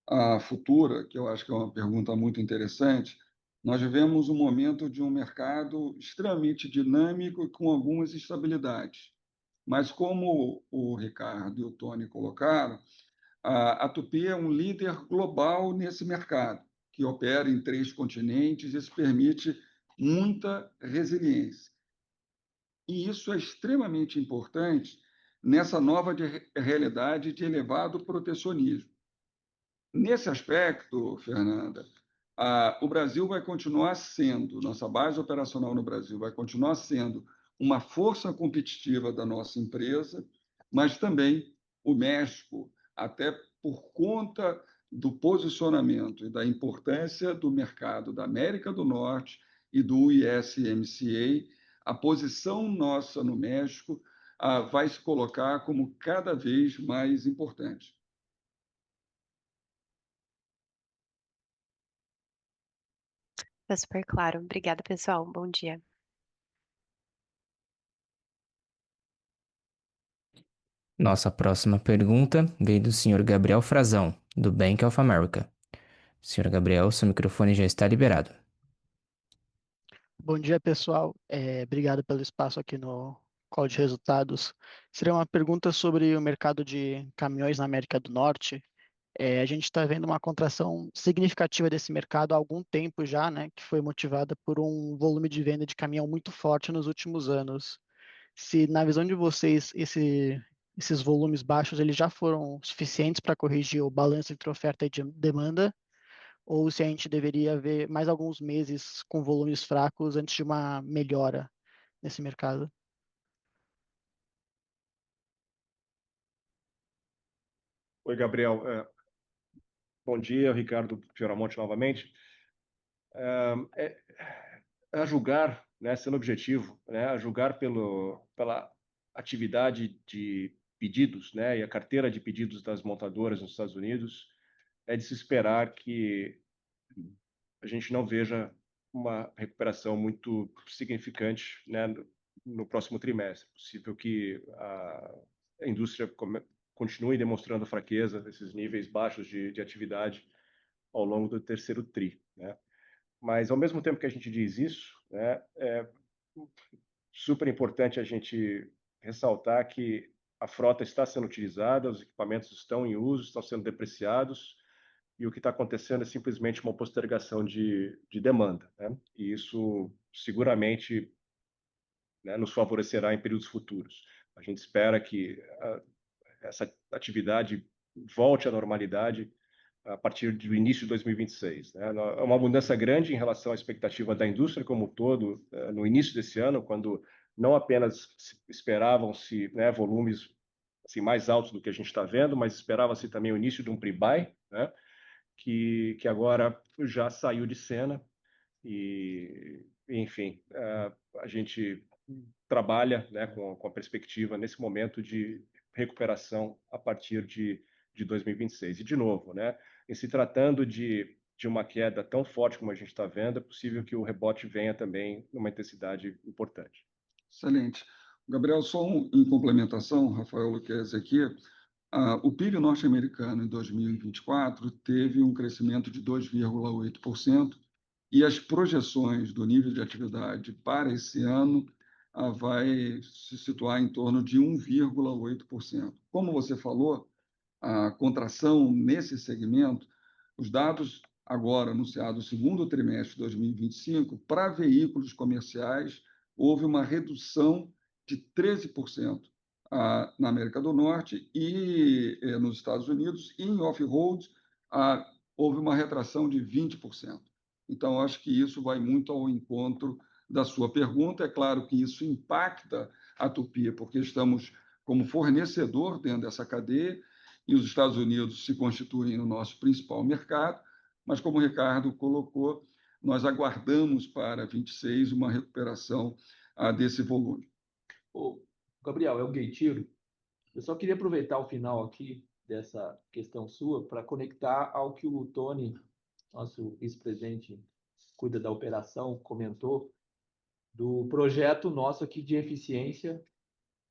a futura, que eu acho que é uma pergunta muito interessante. Nós vivemos um momento de um mercado extremamente dinâmico e com algumas instabilidades. Mas, como o Ricardo e o Tony colocaram, a Tupi é um líder global nesse mercado, que opera em 3 continentes. Isso permite muita resiliência. E isso é extremamente importante nessa nova realidade de elevado protecionismo. Nesse aspecto, Fernanda, o Brasil vai continuar sendo, nossa base operacional no Brasil vai continuar sendo uma força competitiva da nossa empresa, mas também o México, até por conta do posicionamento e da importância do mercado da América do Norte e do USMCA, a posição nossa no México vai se colocar como cada vez mais importante. Tá super claro. Obrigada, pessoal. Bom dia. Nossa próxima pergunta veio do senhor Gabriel Frazão, do Bank of America. Senhor Gabriel, seu microfone já está liberado. Bom dia, pessoal. Obrigado pelo espaço aqui no call de resultados. Seria uma pergunta sobre o mercado de caminhões na América do Norte. A gente está vendo uma contração significativa desse mercado há algum tempo já, né, que foi motivada por um volume de venda de caminhão muito forte nos últimos anos. Se, na visão de vocês, esses volumes baixos eles já foram suficientes para corrigir o balanço entre oferta e demanda, ou se a gente deveria ver mais alguns meses com volumes fracos antes de uma melhora nesse mercado? Oi, Gabriel. Bom dia, Ricardo Fioramonte novamente. A julgar, né, sendo objetivo, né, a julgar pela atividade de pedidos, né, e a carteira de pedidos das montadoras nos Estados Unidos, é de se esperar que a gente não veja uma recuperação muito significante, né, no próximo trimestre. É possível que a indústria continue demonstrando fraqueza, esses níveis baixos de atividade ao longo do terceiro TRI, né? Mas, ao mesmo tempo que a gente diz isso, né, é super importante a gente ressaltar que a frota está sendo utilizada, os equipamentos estão em uso, estão sendo depreciados, e o que está acontecendo é simplesmente uma postergação de demanda, né? E isso seguramente, né, nos favorecerá em períodos futuros. A gente espera que essa atividade volte à normalidade a partir do início de 2026. Né? É uma mudança grande em relação à expectativa da indústria como um todo, no início desse ano, quando não apenas esperavam-se, né, volumes assim, mais altos do que a gente está vendo, mas esperava-se também o início de um pre-buy, né, que agora já saiu de cena e, enfim, a gente trabalha, né, com a perspectiva, nesse momento, de recuperação a partir de 2026. E, de novo, né, em se tratando de uma queda tão forte como a gente está vendo, é possível que o rebote venha também numa intensidade importante. Excelente. Gabriel, só em complementação, Rafael Luquezzi aqui, o PIB norte-americano em 2024 teve um crescimento de 2,8% e as projeções do nível de atividade para esse ano vai se situar em torno de 1,8%. Como você falou, a contração nesse segmento, os dados agora anunciados no segundo trimestre de 2025, para veículos comerciais, houve uma redução de 13% na América do Norte e nos Estados Unidos, e em off-road houve uma retração de 20%. Então, acho que isso vai muito ao encontro da sua pergunta. É claro que isso impacta a Tupy, porque estamos como fornecedor dentro dessa cadeia, e os Estados Unidos se constituem o nosso principal mercado, mas como o Ricardo colocou, nós aguardamos para 26 uma recuperação desse volume. Ô, Gabriel, é o Gueitiro. Eu só queria aproveitar o final aqui dessa questão sua para conectar ao que o Tony, nosso vice-presidente, cuida da operação, comentou do projeto nosso aqui de eficiência,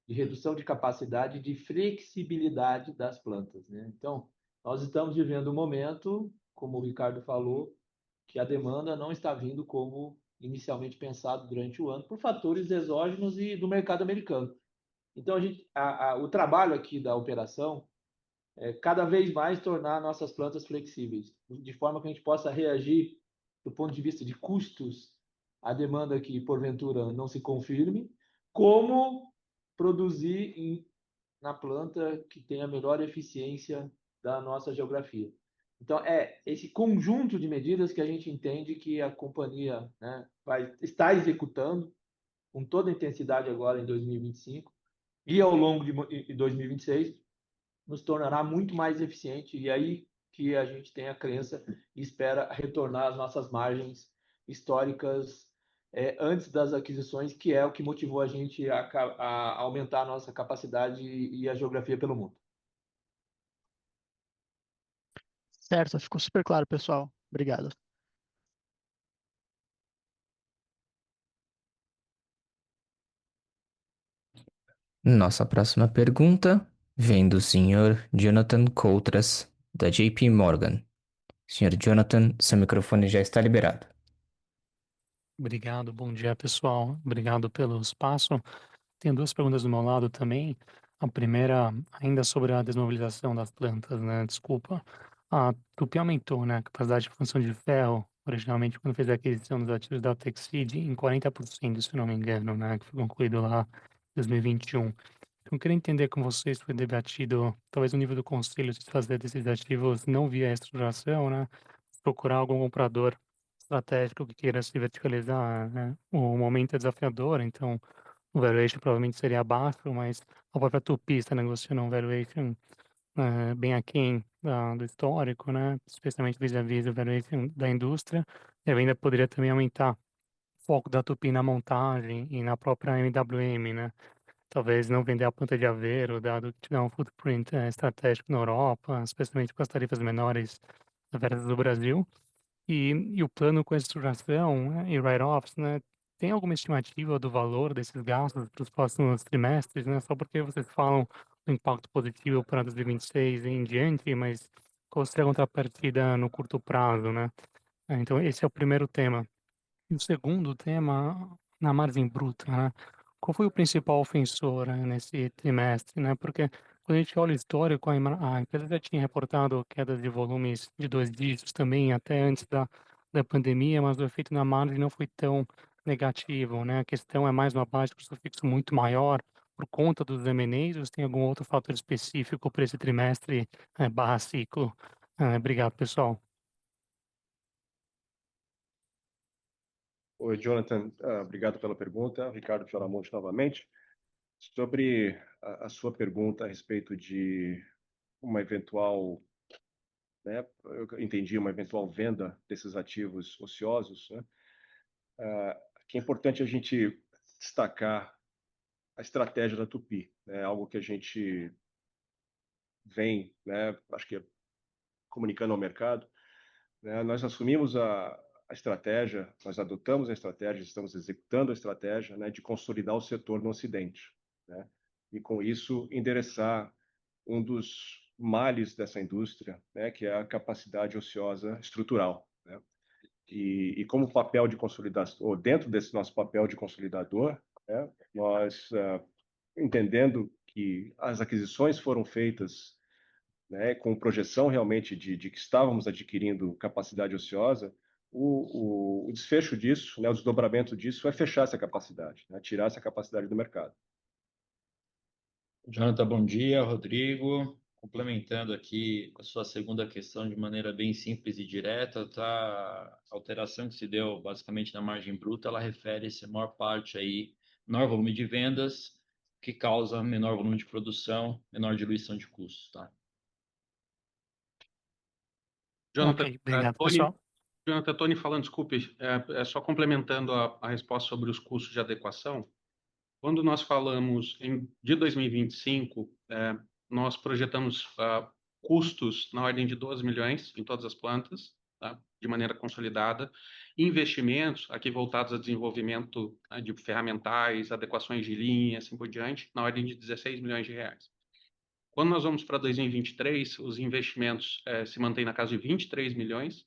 de redução de capacidade, de flexibilidade das plantas, né? Então, nós estamos vivendo um momento, como o Ricardo falou, que a demanda não está vindo como inicialmente pensado durante o ano, por fatores exógenos e do mercado americano. Então, o trabalho aqui da operação é cada vez mais tornar nossas plantas flexíveis, de forma que a gente possa reagir do ponto de vista de custos à demanda que, porventura, não se confirme, como produzir na planta que tenha a melhor eficiência da nossa geografia. Então, é esse conjunto de medidas que a gente entende que a companhia, né, está executando com toda a intensidade agora em 2025 e ao longo de 2026, nos tornará muito mais eficiente, e aí que a gente tem a crença e espera retornar às nossas margens históricas antes das aquisições, que é o que motivou a gente a aumentar a nossa capacidade e a geografia pelo mundo. Certo, ficou super claro, pessoal. Obrigado. Nossa próxima pergunta vem do senhor Jonathan Coutras, da JP Morgan. Senhor Jonathan, seu microfone já está liberado. Obrigado, bom dia pessoal. Obrigado pelo espaço. Tenho duas perguntas do meu lado também. A primeira, ainda sobre a desmobilização das plantas, né? Desculpa. A Tupy aumentou, né, a capacidade de função de ferro, originalmente quando fez a aquisição dos ativos da Texid, em 40%, se não me engano, né, que foi concluído lá em 2021. Então, eu queria entender com vocês, foi debatido, talvez no nível do conselho, se fazer desses ativos não via estruturação, né, procurar algum comprador estratégico que queira se verticalizar, né? O momento é desafiador, então o valuation provavelmente seria baixo, mas a própria Tupi está negociando um valuation bem aquém do histórico, né? Especialmente vis-à-vis o valuation da indústria. Eu ainda poderia também aumentar o foco da Tupi na montagem e na própria MWM, né? Talvez não vender a planta de Aveiro, dado que tiver um footprint estratégico na Europa, especialmente com as tarifas menores versus do Brasil. E o plano com estruturação, né, e write-offs, né? Tem alguma estimativa do valor desses gastos para os próximos trimestres, né? Só porque vocês falam do impacto positivo para 2026 em diante, mas qual seria a contrapartida no curto prazo, né? Então, esse é o primeiro tema. E o segundo tema, na margem bruta, né? Qual foi o principal ofensor, nesse trimestre, né? Porque quando a gente olha o histórico, a empresa já tinha reportado quedas de volumes de 2 dígitos também, até antes da pandemia, mas o efeito na margem não foi tão negativo, né? A questão é mais uma base de custo fixo muito maior por conta dos M&As, ou se tem algum outro fator específico para esse trimestre, barra ciclo? Obrigado, pessoal. Oi, Jonathan, obrigado pela pergunta. Ricardo Fioramonte novamente. Sobre a sua pergunta a respeito de uma eventual, né, eu entendi, uma eventual venda desses ativos ociosos, né, que é importante a gente destacar a estratégia da Tupi, né, algo que a gente vem, né, acho que comunicando ao mercado, né, nós assumimos a estratégia, nós adotamos a estratégia, estamos executando a estratégia, né, de consolidar o setor no Ocidente, né, e com isso endereçar um dos males dessa indústria, né, que é a capacidade ociosa estrutural, né? E como papel de consolidação, ou dentro desse nosso papel de consolidador, né, nós entendendo que as aquisições foram feitas, né, com projeção realmente de que estávamos adquirindo capacidade ociosa, o desfecho disso, né, o desdobramento disso é fechar essa capacidade, né, tirar essa capacidade do mercado. Jonathan, bom dia. Rodrigo, complementando aqui a sua segunda questão de maneira bem simples e direta, tá? A alteração que se deu basicamente na margem bruta, ela refere-se a maior parte aí, menor volume de vendas, que causa menor volume de produção, menor diluição de custos, tá? Jonathan, Ok, obrigado, pessoal. Tony falando, desculpe, só complementando a resposta sobre os custos de adequação. Quando nós falamos de 2025, nós projetamos custos na ordem de 12 milhões em todas as plantas, tá? De maneira consolidada, investimentos aqui voltados a desenvolvimento, né, de ferramentais, adequações de linha, assim por diante, na ordem de 16 milhões de reais. Quando nós vamos para 2023, os investimentos se mantêm na casa de 23 milhões,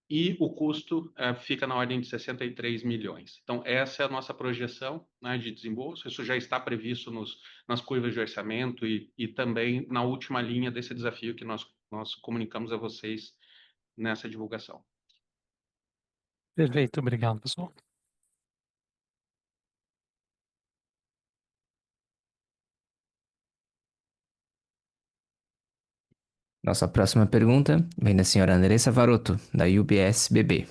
e o custo fica na ordem de 63 milhões. Então, essa é a nossa projeção, né, de desembolso. Isso já está previsto nas curvas de orçamento e também na última linha desse desafio que nós comunicamos a vocês nessa divulgação. Perfeito, obrigado, pessoal. Nossa próxima pergunta vem da senhora Andressa Varotto, da UBS BB.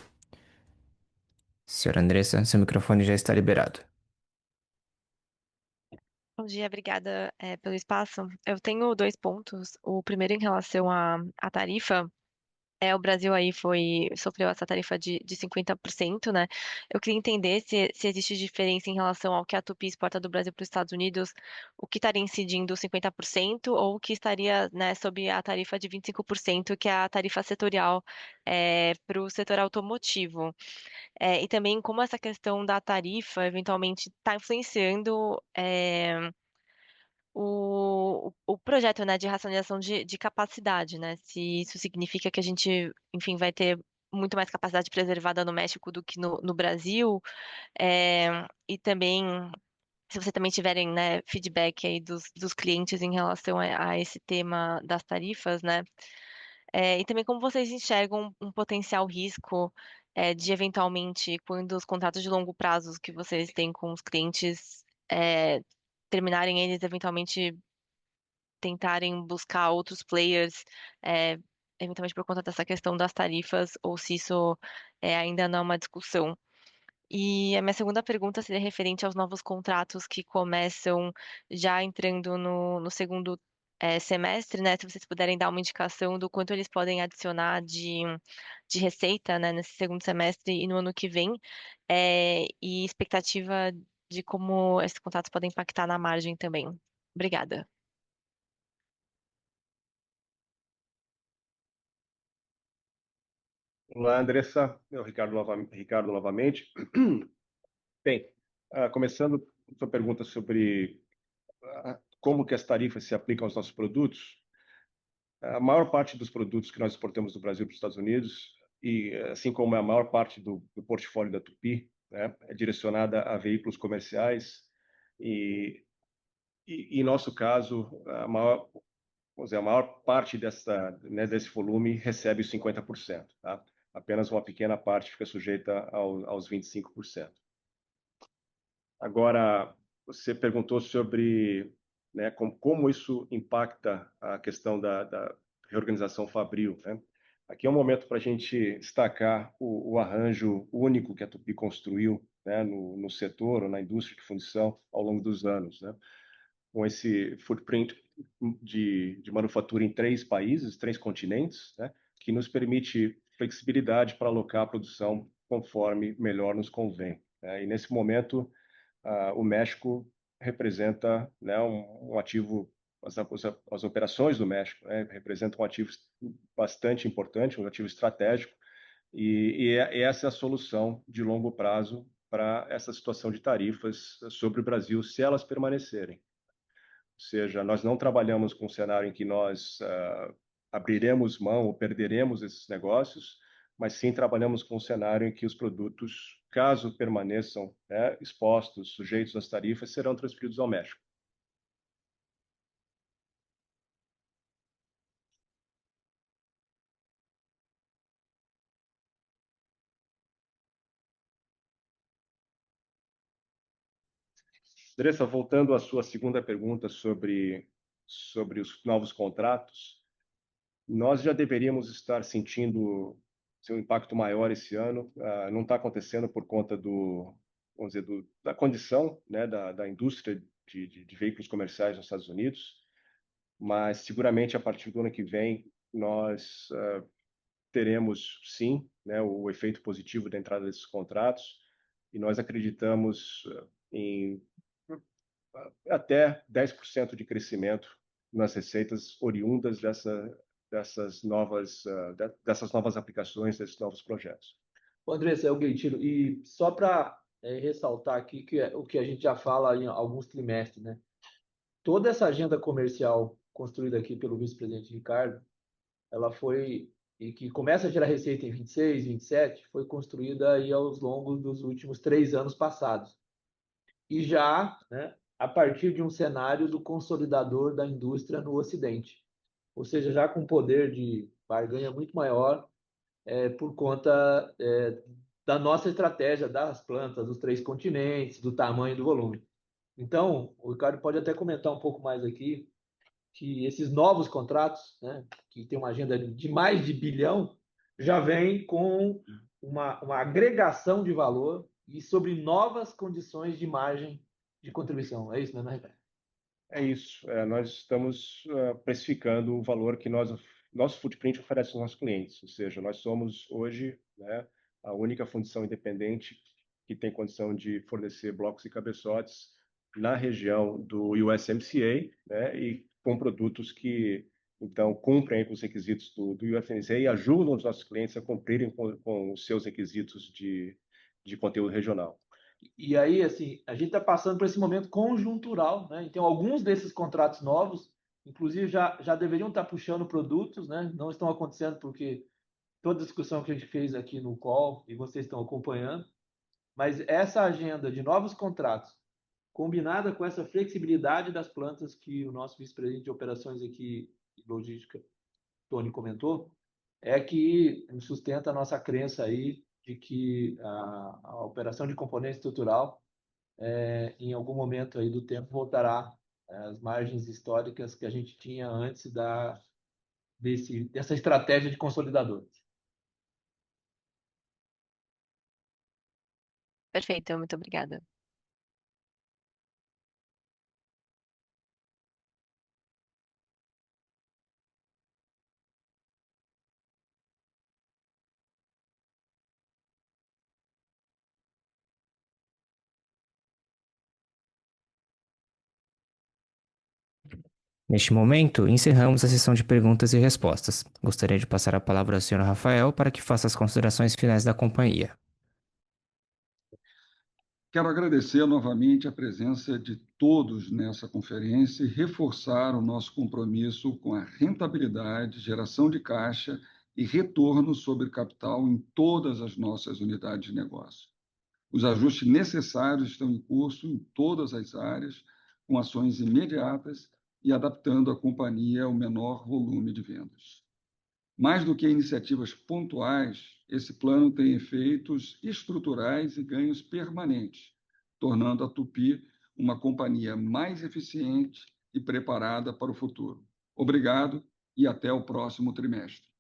Senhora Andressa, seu microfone já está liberado. Bom dia, obrigada, pelo espaço. Eu tenho 2 pontos. O primeiro em relação à tarifa, o Brasil aí sofreu essa tarifa de 50%, né? Eu queria entender se existe diferença em relação ao que a Tupi exporta do Brasil para os Estados Unidos, o que estaria incidindo 50% ou o que estaria, né, sob a tarifa de 25%, que é a tarifa setorial, para o setor automotivo. E também como essa questão da tarifa eventualmente está influenciando, o projeto, né, de racionalização de capacidade, né? Se isso significa que a gente, enfim, vai ter muito mais capacidade preservada no México do que no Brasil, e também, se vocês também tiverem, né, feedback aí dos clientes em relação a esse tema das tarifas, né? E também como vocês enxergam um potencial risco, de eventualmente, quando os contratos de longo prazo que vocês têm com os clientes, terminarem eles eventualmente tentarem buscar outros players, eventualmente por conta dessa questão das tarifas, ou se isso ainda não é uma discussão. E a minha segunda pergunta seria referente aos novos contratos que começam já entrando no segundo semestre, né? Se vocês puderem dar uma indicação do quanto eles podem adicionar de receita, né, nesse segundo semestre e no ano que vem, e expectativa de como esses contratos podem impactar na margem também. Obrigada. Olá, Andressa, Ricardo novamente. Bem, começando a sua pergunta sobre como que as tarifas se aplicam aos nossos produtos, a maior parte dos produtos que nós exportamos do Brasil para os Estados Unidos, e assim como a maior parte do portfólio da Tupy, né, é direcionada a veículos comerciais e em nosso caso, a maior parte desse volume recebe os 50%, tá? Apenas uma pequena parte fica sujeita aos 25%. Agora, você perguntou sobre, né, como isso impacta a questão da reorganização Fabril, né? Aqui é um momento para a gente destacar o arranjo único que a Tupy construiu, né, no setor ou na indústria de fundição ao longo dos anos, né? Com esse footprint de manufatura em 3 países, 3 continentes, né, que nos permite flexibilidade para alocar a produção conforme melhor nos convém, né? E nesse momento, o México representa, né, um ativo, as operações do México, né, representam um ativo bastante importante, um ativo estratégico, e essa é a solução de longo prazo para essa situação de tarifas sobre o Brasil, se elas permanecerem. Ou seja, nós não trabalhamos com um cenário em que nós abriremos mão ou perderemos esses negócios, mas sim trabalhamos com um cenário em que os produtos, caso permaneçam, né, expostos, sujeitos às tarifas, serão transferidos ao México. Andressa, voltando à sua segunda pergunta sobre os novos contratos, nós já deveríamos estar sentindo seu impacto maior esse ano. Não está acontecendo por conta vamos dizer, da condição, né, da indústria de veículos comerciais nos Estados Unidos, mas seguramente a partir do ano que vem nós teremos sim, né, o efeito positivo da entrada desses contratos, e nós acreditamos em até 10% de crescimento nas receitas oriundas dessas novas aplicações, desses novos projetos. Andressa, é o Gueitiro. E só para ressaltar aqui que o que a gente já fala em alguns trimestres, né? Toda essa agenda comercial construída aqui pelo vice-presidente Ricardo, ela foi, e que começa a gerar receita em 26, 27, foi construída aí ao longo dos últimos 3 anos passados. E já, né, a partir de um cenário do consolidador da indústria no Ocidente. Ou seja, já com poder de barganha muito maior por conta da nossa estratégia das plantas dos 3 continentes, do tamanho e do volume. Então, o Ricardo pode até comentar um pouco mais aqui, que esses novos contratos, né, que tem uma agenda de mais de bilhão, já vem com uma agregação de valor e sobre novas condições de margem de contribuição. É isso, né, Ricardo? É isso. Nós estamos precificando o valor que nosso footprint oferece aos nossos clientes. Ou seja, nós somos hoje, né, a única fundição independente que tem condição de fornecer blocos e cabeçotes na região do USMCA, né, e com produtos que, então, cumprem com os requisitos do USMCA e ajudam os nossos clientes a cumprirem com os seus requisitos de conteúdo regional. E aí, assim, a gente está passando por esse momento conjuntural, né? Então, alguns desses contratos novos, inclusive, já deveriam estar puxando produtos, né? Não estão acontecendo porque toda a discussão que a gente fez aqui no call, e vocês estão acompanhando, mas essa agenda de novos contratos, combinada com essa flexibilidade das plantas que o nosso vice-presidente de operações aqui e logística, Tony, comentou, é que sustenta a nossa crença aí de que a operação de componente estrutural, em algum momento aí do tempo, voltará às margens históricas que a gente tinha antes dessa estratégia de consolidadores. Perfeito, muito obrigada. Neste momento, encerramos a sessão de perguntas e respostas. Gostaria de passar a palavra ao Sr. Rafael para que faça as considerações finais da companhia. Quero agradecer novamente a presença de todos nessa conferência e reforçar o nosso compromisso com a rentabilidade, geração de caixa e retorno sobre capital em todas as nossas unidades de negócio. Os ajustes necessários estão em curso em todas as áreas, com ações imediatas e adaptando a companhia ao menor volume de vendas. Mais do que iniciativas pontuais, esse plano tem efeitos estruturais e ganhos permanentes, tornando a Tupy uma companhia mais eficiente e preparada para o futuro. Obrigado e até o próximo trimestre.